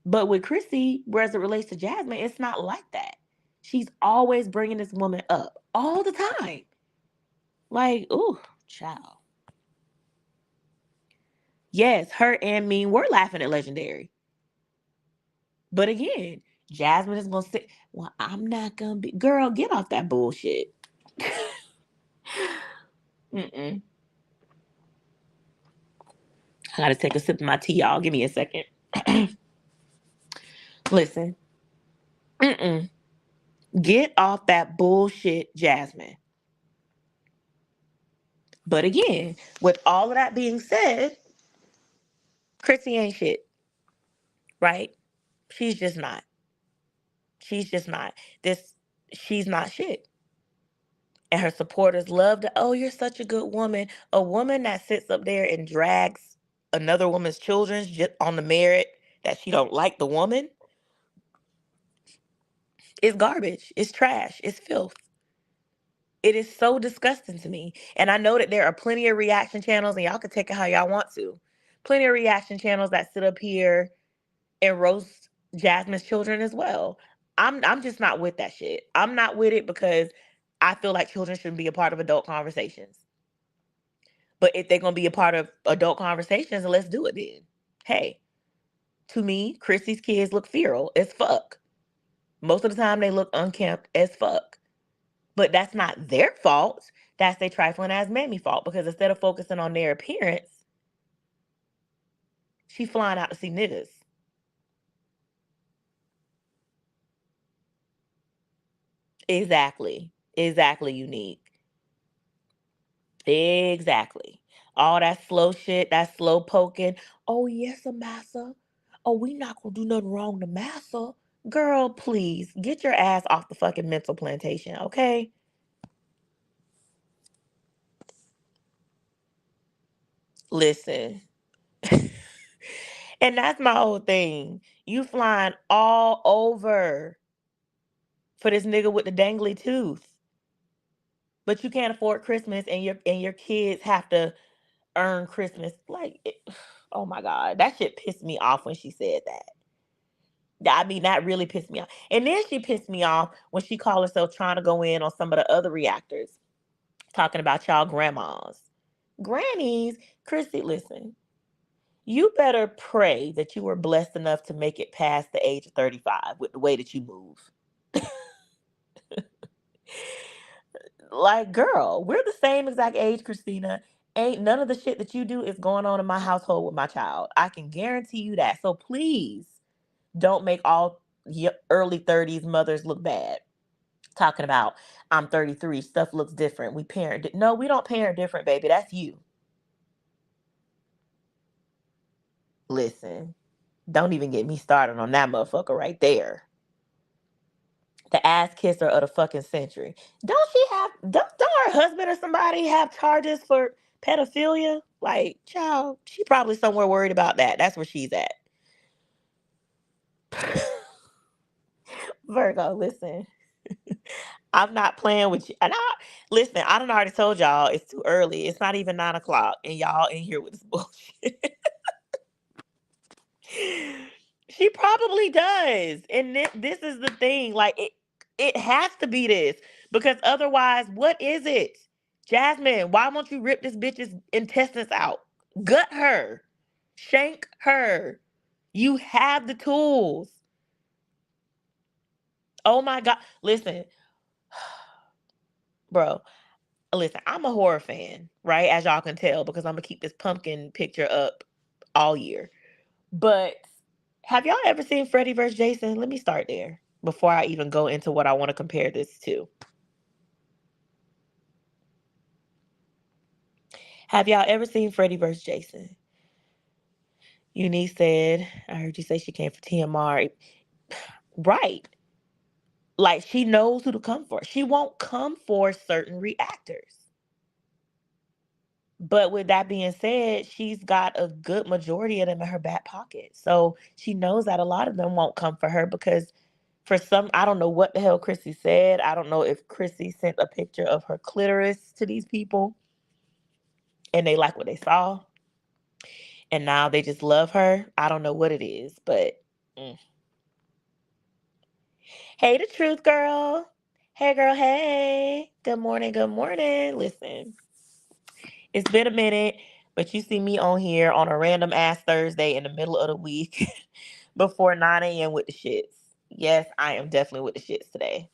But with Chrissy, whereas it relates to Jasmine, it's not like that. She's always bringing this woman up all the time. Like, ooh, child. Yes, her and me were laughing at Legendary. But again, Jasmine is going to say, well, I'm not going to be. Girl, get off that bullshit. Mm-mm. I got to take a sip of my tea, y'all. Give me a second. Listen. Mm-mm. Get off that bullshit, Jasmine. But again, with all of that being said, Chrissy ain't shit, right? She's just not. She's just not. She's not shit. And her supporters love to, oh, you're such a good woman. A woman that sits up there and drags another woman's children just on the merit that she don't like the woman is garbage. It's trash. It's filth. It is so disgusting to me. And I know that there are plenty of reaction channels, and y'all can take it how y'all want to. Plenty of reaction channels that sit up here and roast Jasmine's children as well. I'm just not with that shit. I'm not with it because I feel like children shouldn't be a part of adult conversations. But if they're gonna be a part of adult conversations, let's do it then. Hey, to me, Chrissy's kids look feral as fuck. Most of the time they look unkempt as fuck. But that's not their fault. That's their trifling ass mammy fault because instead of focusing on their appearance, she flying out to see niggas. Exactly. Exactly, Unique. Exactly. All that slow shit, that slow poking. Oh, yes, Amasa. Oh, we not gonna do nothing wrong to Massa. Girl, please get your ass off the fucking mental plantation, okay? Listen. And that's my whole thing. You flying all over for this nigga with the dangly tooth. But you can't afford Christmas and your kids have to earn Christmas. Like oh my God. That shit pissed me off when she said that. I mean, that really pissed me off. And then she pissed me off when she called herself trying to go in on some of the other reactors, talking about y'all grandmas. Grannies, Chrissy, listen, you better pray that you were blessed enough to make it past the age of 35 with the way that you move. Like, girl, we're the same exact age, Christina. Ain't none of the shit that you do is going on in my household with my child. I can guarantee you that. So please don't make all early 30s mothers look bad. Talking about, I'm 33, stuff looks different. We parent. No, we don't parent different, baby. That's you. Listen, don't even get me started on that motherfucker right there. The ass kisser of the fucking century. Don't her husband or somebody have charges for pedophilia? Like, child, she probably somewhere worried about that. That's where she's at. Virgo, listen. I'm not playing with you. And listen, I done already told y'all it's too early. It's not even 9 o'clock, and y'all in here with this bullshit. She probably does. And this is the thing. Like, it has to be this. Because otherwise, what is it? Jasmine, why won't you rip this bitch's intestines out? Gut her. Shank her. You have the tools. Oh my God. Listen, bro. Listen, I'm a horror fan, right? As y'all can tell, because I'm gonna keep this pumpkin picture up all year. But have y'all ever seen Freddy vs. Jason? Let me start there before I even go into what I want to compare this to. Have y'all ever seen Freddy vs. Jason? Eunice said, I heard you say she came for TMR. Right. Like, she knows who to come for. She won't come for certain reactors. But with that being said, she's got a good majority of them in her back pocket. So she knows that a lot of them won't come for her because I don't know what the hell Chrissy said. I don't know if Chrissy sent a picture of her clitoris to these people and they like what they saw. And now they just love her. I don't know what it is, but mm. Hey, the truth girl. Hey, girl. Hey. Good morning. Good morning. Listen, it's been a minute, but you see me on here on a random ass Thursday in the middle of the week before 9 a.m. with the shits. Yes, I am definitely with the shits today.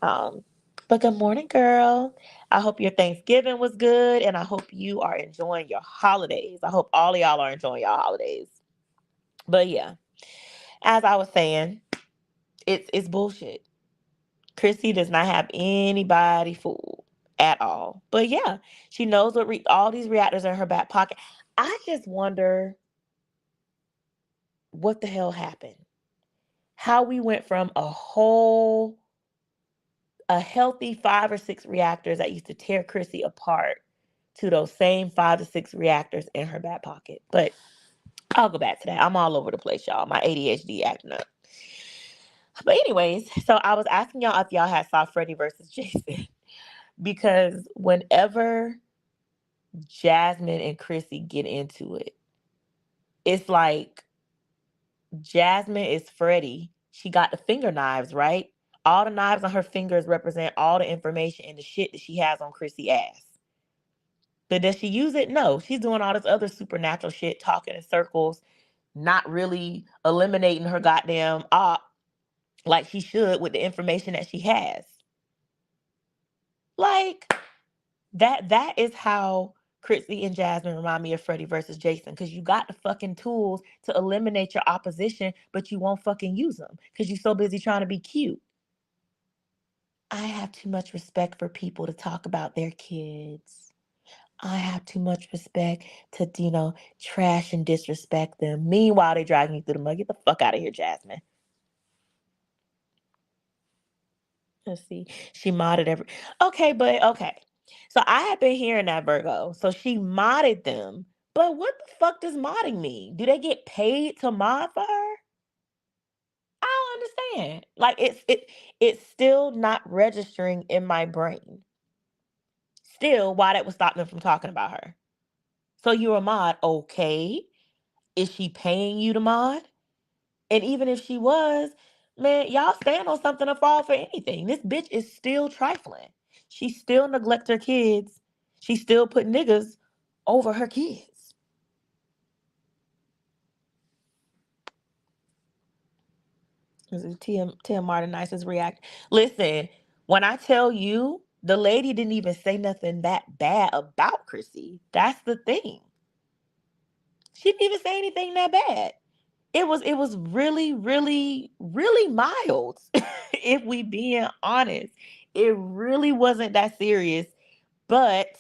Um, but good morning, girl. I hope your Thanksgiving was good, and I hope you are enjoying your holidays. I hope all of y'all are enjoying your holidays. But yeah, as I was saying, it's bullshit. Chrissy does not have anybody fooled at all. But yeah, she knows what all these reactors are in her back pocket. I just wonder what the hell happened. How we went from a healthy 5 or 6 reactors that used to tear Chrissy apart to those same 5 to 6 reactors in her back pocket. But I'll go back to that. I'm all over the place, y'all. My ADHD acting up. But anyways, so I was asking y'all if y'all had saw Freddy versus Jason because whenever Jasmine and Chrissy get into it, it's like Jasmine is Freddy. She got the finger knives, right? All the knives on her fingers represent all the information and the shit that she has on Chrissy's ass. But does she use it? No. She's doing all this other supernatural shit, talking in circles, not really eliminating her goddamn op like she should with the information that she has. Like, that is how Chrissy and Jasmine remind me of Freddy versus Jason, because you got the fucking tools to eliminate your opposition, but you won't fucking use them because you're so busy trying to be cute. I have too much respect for people to talk about their kids. I have too much respect to, trash and disrespect them. Meanwhile, they dragging you through the mud. Get the fuck out of here, Jasmine. Let's see. She modded every. Okay, but okay. So I have been hearing that, Virgo. So she modded them. But what the fuck does modding mean? Do they get paid to mod for her? I don't understand. Like it's still not registering in my brain. Still, why that would stop them from talking about her. So you're a mod, okay. Is she paying you to mod? And even if she was, man, y'all stand on something to fall for anything. This bitch is still trifling. She still neglects her kids. She still put niggas over her kids. Tim Martin nicest react. Listen, when I tell you, the lady didn't even say nothing that bad about Chrissy. That's the thing. She didn't even say anything that bad. It was really, really, really mild. If we being honest, it really wasn't that serious. But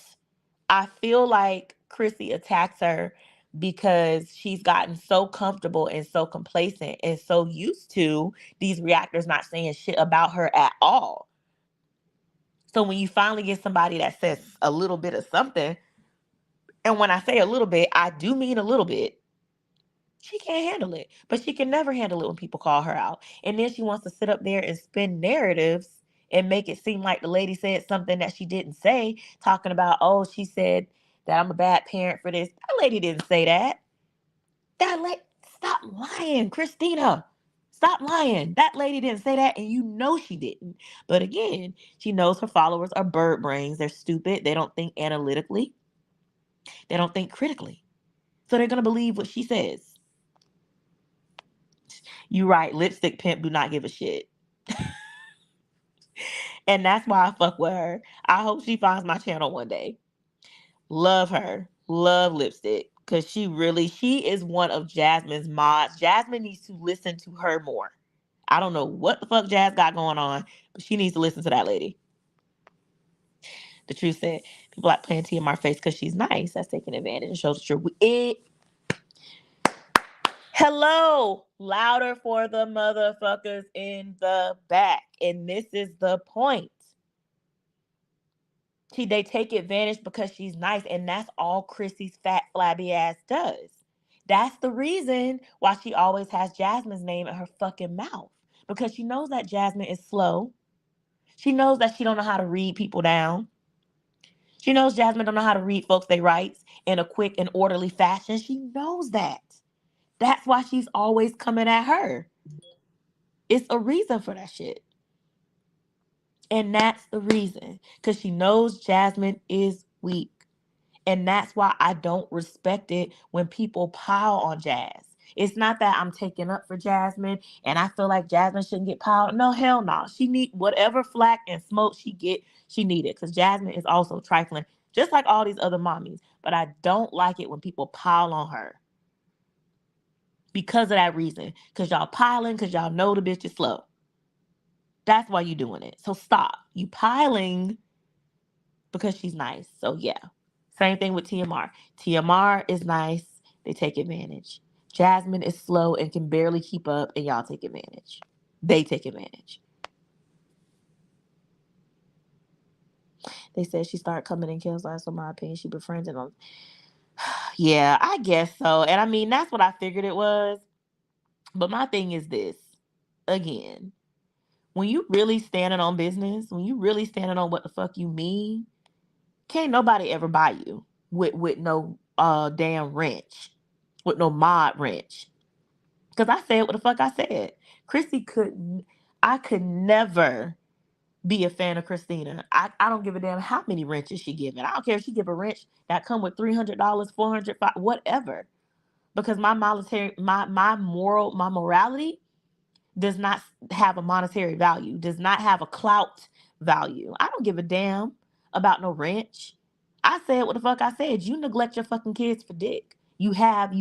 I feel like Chrissy attacks her because she's gotten so comfortable and so complacent and so used to these reactors not saying shit about her at all. So when you finally get somebody that says a little bit of something, and when I say a little bit, I do mean a little bit, she can't handle it. But she can never handle it when people call her out. And then she wants to sit up there and spin narratives and make it seem like the lady said something that she didn't say, talking about, oh, she said that I'm a bad parent for this. That lady didn't say that. Stop lying, Christina. Stop lying. That lady didn't say that, and you know she didn't. But again, she knows her followers are bird brains. They're stupid. They don't think analytically. They don't think critically. So they're going to believe what she says. You right. Lipstick pimp do not give a shit. And that's why I fuck with her. I hope she finds my channel one day. Love her. Love Lipstick. Because she is one of Jasmine's mods. Jasmine needs to listen to her more. I don't know what the fuck Jazz got going on, but she needs to listen to that lady. The truth said, people like playing tea in my face because she's nice. That's taking advantage and shows the truth. Hello, louder for the motherfuckers in the back. And this is the point. They take advantage because she's nice, and that's all Chrissy's fat, flabby ass does. That's the reason why she always has Jasmine's name in her fucking mouth. Because she knows that Jasmine is slow. She knows that she don't know how to read people down. She knows Jasmine don't know how to read folks they rights in a quick and orderly fashion. She knows that. That's why she's always coming at her. It's a reason for that shit. And that's the reason. Because she knows Jasmine is weak. And that's why I don't respect it when people pile on Jazz. It's not that I'm taking up for Jasmine and I feel like Jasmine shouldn't get piled. No, hell no. She need whatever flack and smoke she need it. Because Jasmine is also trifling, just like all these other mommies. But I don't like it when people pile on her. Because of that reason. Because y'all piling because y'all know the bitch is slow. That's why you doing it. So stop. You piling because she's nice. So yeah. Same thing with TMR. TMR is nice. They take advantage. Jasmine is slow and can barely keep up, and y'all take advantage. They take advantage. They said she started coming in Kale's life, so my opinion, she befriended them. Yeah, I guess so. And I mean, that's what I figured it was. But my thing is this. Again, when you really standing on business, when you really standing on what the fuck you mean, can't nobody ever buy you with no damn wrench, with no mod wrench. Because I said what the fuck I said. I could never be a fan of Christina. I don't give a damn how many wrenches she giving. I don't care if she give a wrench that come with $300, $400, whatever. Because my morality does not have a monetary value, does not have a clout value. I don't give a damn about no wrench. I said what the fuck I said. You neglect your fucking kids for dick. You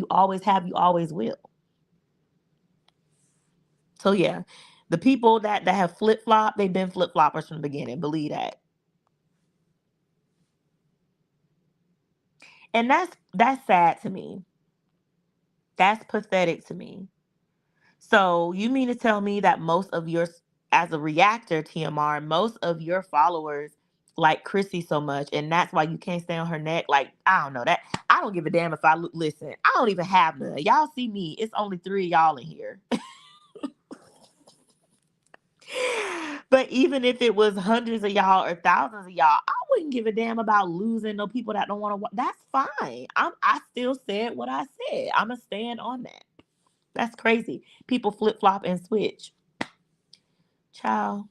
always have, you always will. So yeah, the people that have flip-flop, they've been flip-floppers from the beginning. Believe that. And that's sad to me. That's pathetic to me. So you mean to tell me that most of your, as a reactor, TMR, most of your followers like Chrissy so much, and that's why you can't stay on her neck? Like, I don't know that. I don't give a damn if listen. I don't even have none. Y'all see me. It's only 3 of y'all in here. But even if it was hundreds of y'all or thousands of y'all, I wouldn't give a damn about losing no people that don't want to watch. That's fine. I still said what I said. I'ma stand on that. That's crazy. People flip flop and switch. Child.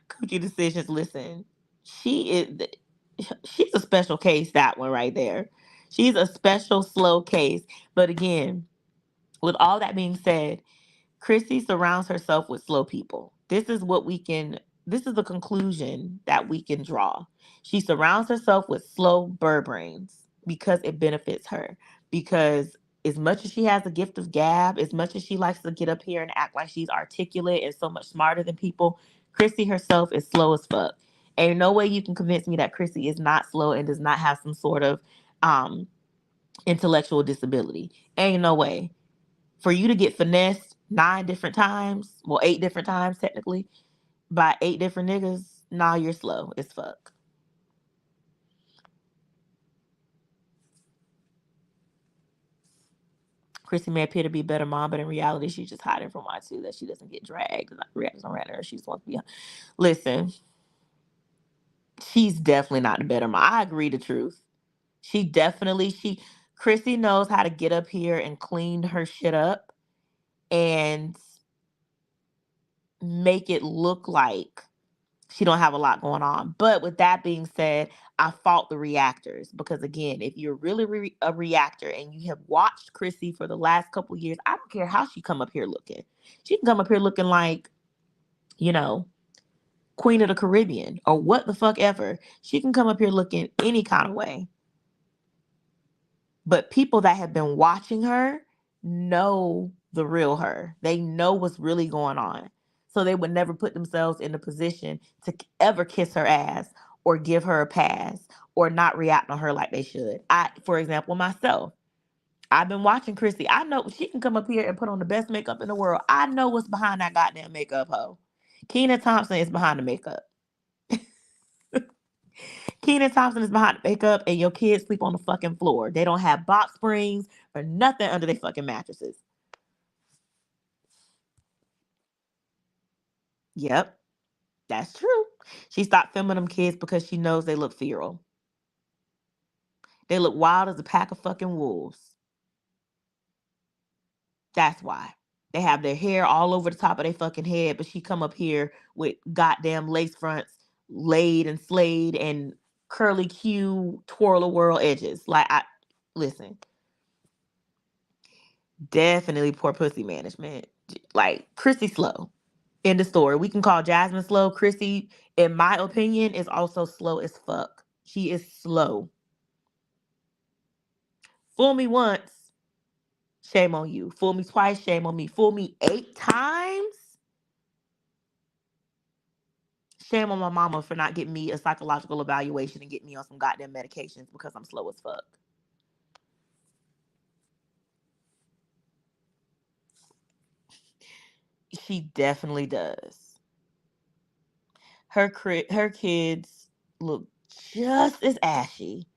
Coochie decisions. Listen, she is. She's a special case. That one right there. She's a special slow case. But again, with all that being said, Chrissy surrounds herself with slow people. This is the conclusion that we can draw. She surrounds herself with slow burr brains because it benefits her. Because as much as she has a gift of gab, as much as she likes to get up here and act like she's articulate and so much smarter than people, Chrissy herself is slow as fuck. Ain't no way you can convince me that Chrissy is not slow and does not have some sort of um, intellectual disability. Ain't no way for you to get finessed 9 different times, well, 8 different times technically, by 8 different niggas, nah, you're slow as fuck. Chrissy may appear to be a better mom, but in reality, she's just hiding from Y2 that she doesn't get dragged. Reactors don't rat her. She just wants to be. Listen, she's definitely not the better mom. I agree the truth. Chrissy knows how to get up here and clean her shit up and make it look like she don't have a lot going on. But with that being said, I fault the reactors because again, if you're really a reactor and you have watched Chrissy for the last couple years, I don't care how she come up here looking. She can come up here looking like, you know, Queen of the Caribbean or what the fuck ever. She can come up here looking any kind of way. But people that have been watching her know the real her. They know what's really going on. So they would never put themselves in a position to ever kiss her ass or give her a pass or not react on her like they should. For example, myself, I've been watching Chrissy. I know she can come up here and put on the best makeup in the world. I know what's behind that goddamn makeup, hoe. Keena Thompson is behind the makeup. Kenan Thompson is behind the makeup, and your kids sleep on the fucking floor. They don't have box springs or nothing under their fucking mattresses. Yep, that's true. She stopped filming them kids because she knows they look feral. They look wild as a pack of fucking wolves. That's why. They have their hair all over the top of their fucking head, but she come up here with goddamn lace fronts laid and slayed and curly Q twirl a whirl edges. Like listen, definitely poor pussy management. Like Chrissy slow. In the story, we can call Jasmine slow. Chrissy, in my opinion, is also slow as fuck. She is slow. Fool me once, shame on you. Fool me twice, shame on me. Fool me 8 times, shame on my mama for not getting me a psychological evaluation and getting me on some goddamn medications because I'm slow as fuck. She definitely does. Her kids look just as ashy,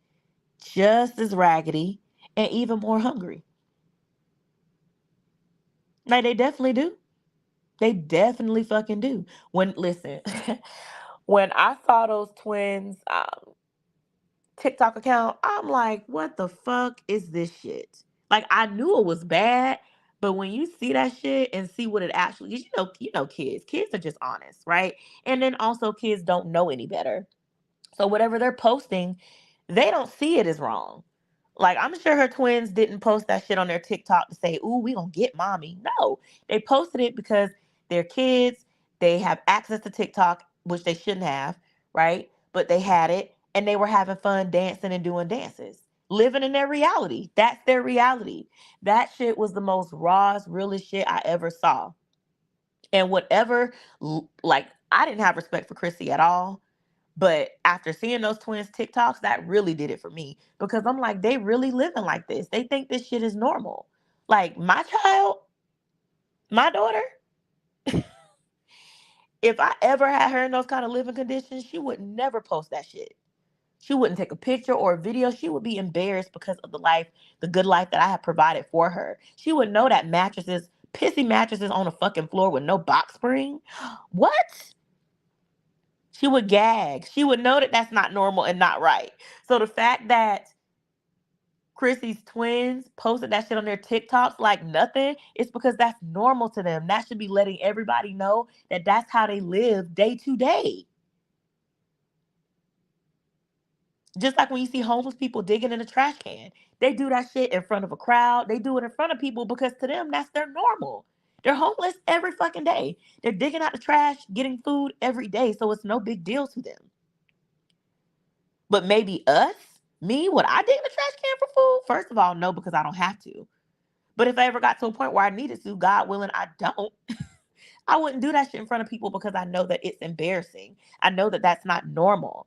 just as raggedy, and even more hungry. Like they definitely do. They definitely fucking do. Listen, when I saw those twins TikTok account, I'm like, what the fuck is this shit? Like I knew it was bad, but when you see that shit and see what it actually is, kids are just honest, right? And then also kids don't know any better. So whatever they're posting, they don't see it as wrong. Like I'm sure her twins didn't post that shit on their TikTok to say, "Ooh, we gonna get mommy." No, they posted it because they're kids. They have access to TikTok, which they shouldn't have, right? But they had it, and they were having fun dancing and doing dances, living in their reality. That's their reality. That shit was the most rawest, realest shit I ever saw. And whatever, like I didn't have respect for Chrissy at all. But after seeing those twins TikToks, that really did it for me. Because I'm like, they really living like this. They think this shit is normal. Like, my child, my daughter, if I ever had her in those kind of living conditions, she would never post that shit. She wouldn't take a picture or a video. She would be embarrassed because of the good life that I have provided for her. She would know that pissy mattresses on a fucking floor with no box spring. What? She would gag. She would know that that's not normal and not right. So the fact that Chrissy's twins posted that shit on their TikToks like nothing, it's because that's normal to them. That should be letting everybody know that that's how they live day to day. Just like when you see homeless people digging in a trash can. They do that shit in front of a crowd. They do it in front of people because to them, that's their normal. They're homeless every fucking day. They're digging out the trash, getting food every day, so it's no big deal to them. But maybe would I dig in the trash can for food? First of all, no, because I don't have to. But if I ever got to a point where I needed to, God willing, I don't. I wouldn't do that shit in front of people because I know that it's embarrassing. I know that that's not normal.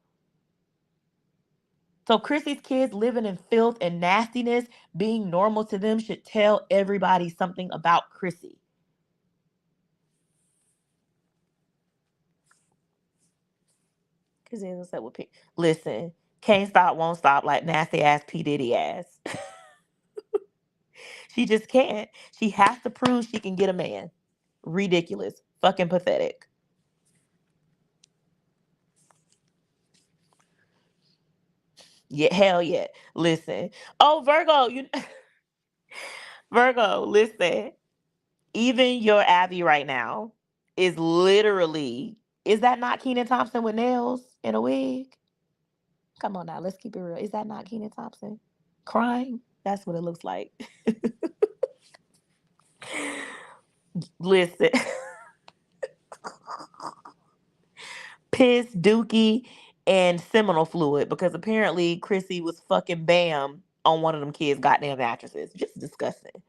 So Chrissy's kids living in filth and nastiness, being normal to them, should tell everybody something about Chrissy. Listen, can't stop, won't stop, like nasty ass P. Diddy ass. She just can't. She has to prove she can get a man. Ridiculous. Fucking pathetic. Yeah, hell yeah. Listen. Oh, Virgo, listen. Even your Abby right now is literally, is that not Kenan Thompson with nails and a wig? Come on now, let's keep it real. Is that not Kenan Thompson? Crying? That's what it looks like. Listen. Piss, dookie, and seminal fluid because apparently Chrissy was fucking bam on one of them kids' goddamn mattresses. Just disgusting.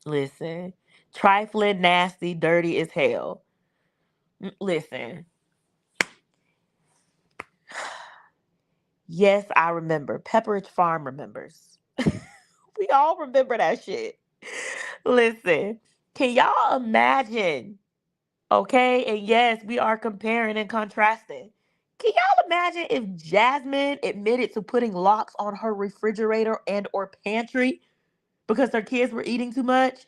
Listen. Trifling, nasty, dirty as hell. Listen. Yes, I remember. Pepperidge Farm remembers. We all remember that shit. Listen, can y'all imagine? Okay, and yes, we are comparing and contrasting. Can y'all imagine if Jasmine admitted to putting locks on her refrigerator and or pantry because her kids were eating too much?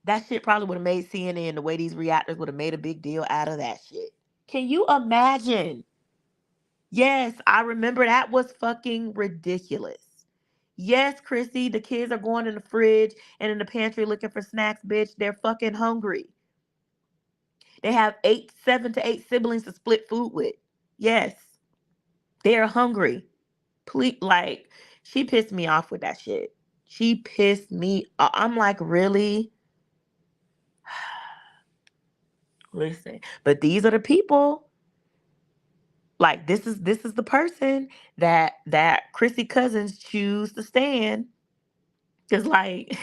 That shit probably would have made CNN, the way these reactors would have made a big deal out of that shit. Can you imagine? Yes, I remember that was fucking ridiculous. Yes, Chrissy, the kids are going in the fridge and in the pantry looking for snacks, bitch. They're fucking hungry. They have 7 to 8 siblings to split food with. Yes, they're hungry. Please, like, she pissed me off with that shit. She pissed me off. I'm like, really? Listen, but these are the people. Like, this is the person that Chrissy Cousins choose to stand. Cause like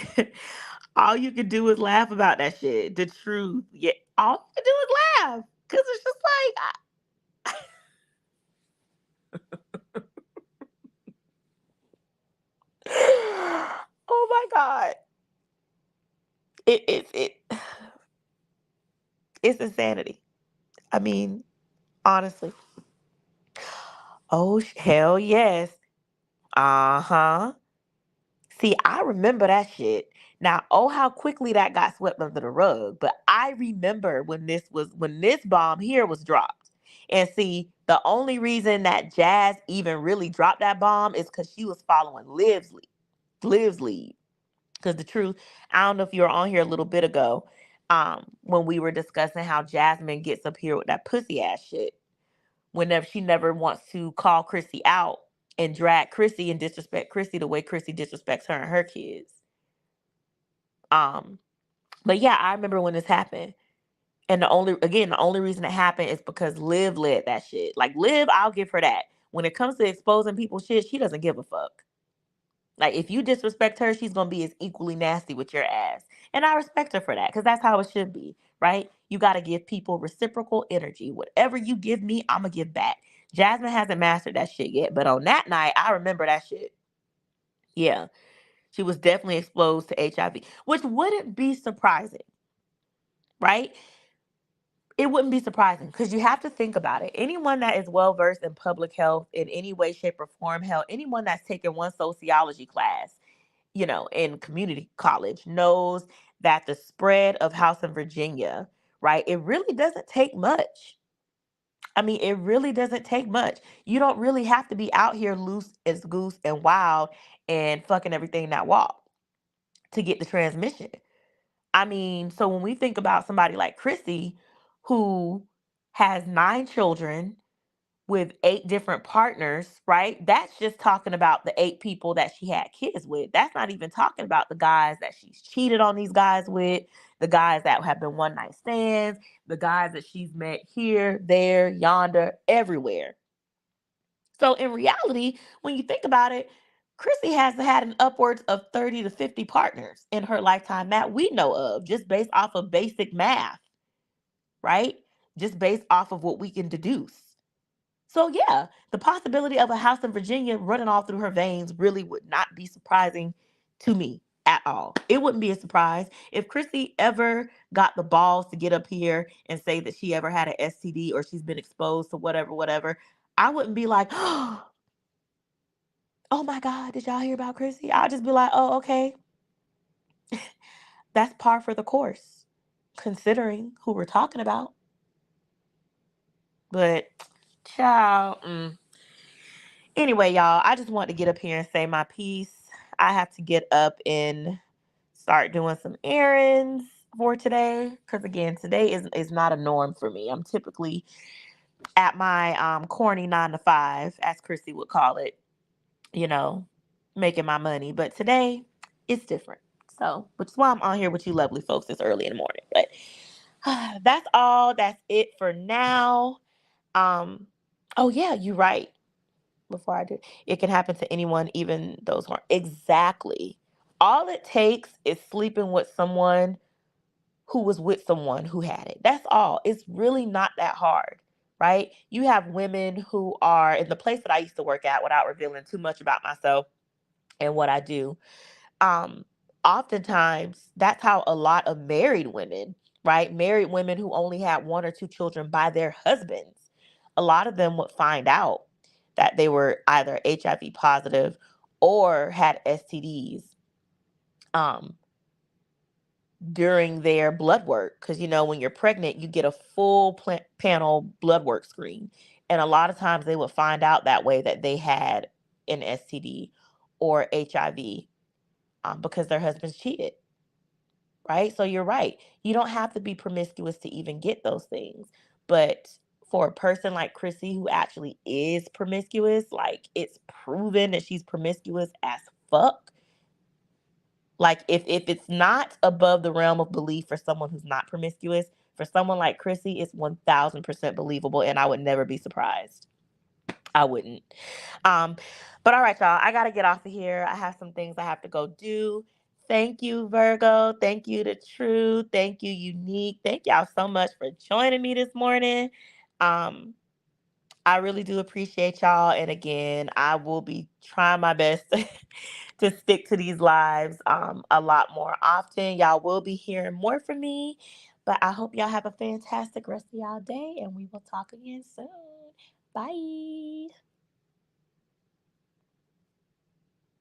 all you can do is laugh about that shit. The truth. Yeah. All you can do is laugh. Cause it's just like oh my God. It it's insanity. I mean, honestly. Oh hell yes. Uh-huh. See, I remember that shit. Now, oh, how quickly that got swept under the rug. But I remember when this bomb here was dropped. And see, the only reason that Jazz even really dropped that bomb is because she was following Liv's lead. Because the truth, I don't know if you were on here a little bit ago, when we were discussing how Jasmine gets up here with that pussy ass shit. Whenever she never wants to call Chrissy out and drag Chrissy and disrespect Chrissy the way Chrissy disrespects her and her kids. Um, but yeah, I remember when this happened. And the only reason it happened is because Liv led that shit. Like Liv, I'll give her that. When it comes to exposing people's shit, she doesn't give a fuck. Like if you disrespect her, she's gonna be as equally nasty with your ass. And I respect her for that because that's how it should be, right? You got to give people reciprocal energy. Whatever you give me, I'm going to give back. Jasmine hasn't mastered that shit yet, but on that night, I remember that shit. Yeah, she was definitely exposed to HIV, which wouldn't be surprising, right? It wouldn't be surprising because you have to think about it. Anyone that is well versed in public health in any way, shape, or form, hell, anyone that's taken one sociology class, in community college knows that the spread of House in Virginia, right, it really doesn't take much. I mean, it really doesn't take much. You don't really have to be out here loose as goose and wild and fucking everything that walk to get the transmission. I mean, so when we think about somebody like Chrissy, who has 9 children with 8 different partners, right? That's just talking about the 8 people that she had kids with. That's not even talking about the guys that she's cheated on these guys with, the guys that have been one night stands, the guys that she's met here, there, yonder, everywhere. So in reality, when you think about it, Chrissy has had an upwards of 30 to 50 partners in her lifetime that we know of, just based off of basic math, right? Just based off of what we can deduce. So yeah, the possibility of a house in Virginia running all through her veins really would not be surprising to me at all. It wouldn't be a surprise if Chrissy ever got the balls to get up here and say that she ever had an STD or she's been exposed to whatever, whatever. I wouldn't be like, oh my God, did y'all hear about Chrissy? I'll just be like, oh, okay. That's par for the course, considering who we're talking about. But, child, anyway, y'all, I just want to get up here and say my piece. I have to get up and start doing some errands for today. Because again, today is not a norm for me. I'm typically at my corny 9 to 5, as Chrissy would call it, you know, making my money. But today it's different. So, which is why I'm on here with you lovely folks this early in the morning. But that's all. That's it for now. Oh yeah, you're right. Before I do, it can happen to anyone, even those who aren't. Exactly. All it takes is sleeping with someone who was with someone who had it. That's all. It's really not that hard, right? You have women who are in the place that I used to work at, without revealing too much about myself and what I do. Um, Oftentimes that's how a lot of married women, right? Married women who only had 1 or 2 children by their husbands, a lot of them would find out that they were either HIV positive or had STDs um, during their blood work. Because, when you're pregnant, you get a full panel blood work screen. And a lot of times they would find out that way that they had an STD or HIV because their husbands cheated, right? So you're right. You don't have to be promiscuous to even get those things. But for a person like Chrissy, who actually is promiscuous, like it's proven that she's promiscuous as fuck. Like if it's not above the realm of belief for someone who's not promiscuous, for someone like Chrissy, it's 1000% believable, and I would never be surprised. I wouldn't. Um, but all right, y'all, I gotta get off of here. I have some things I have to go do. Thank you, Virgo. Thank you to True. Thank you, Unique. Thank y'all so much for joining me this morning. Um, I really do appreciate y'all. And again, I will be trying my best to stick to these lives a lot more often. Y'all will be hearing more from me. But I hope y'all have a fantastic rest of y'all day, and we will talk again soon. Bye.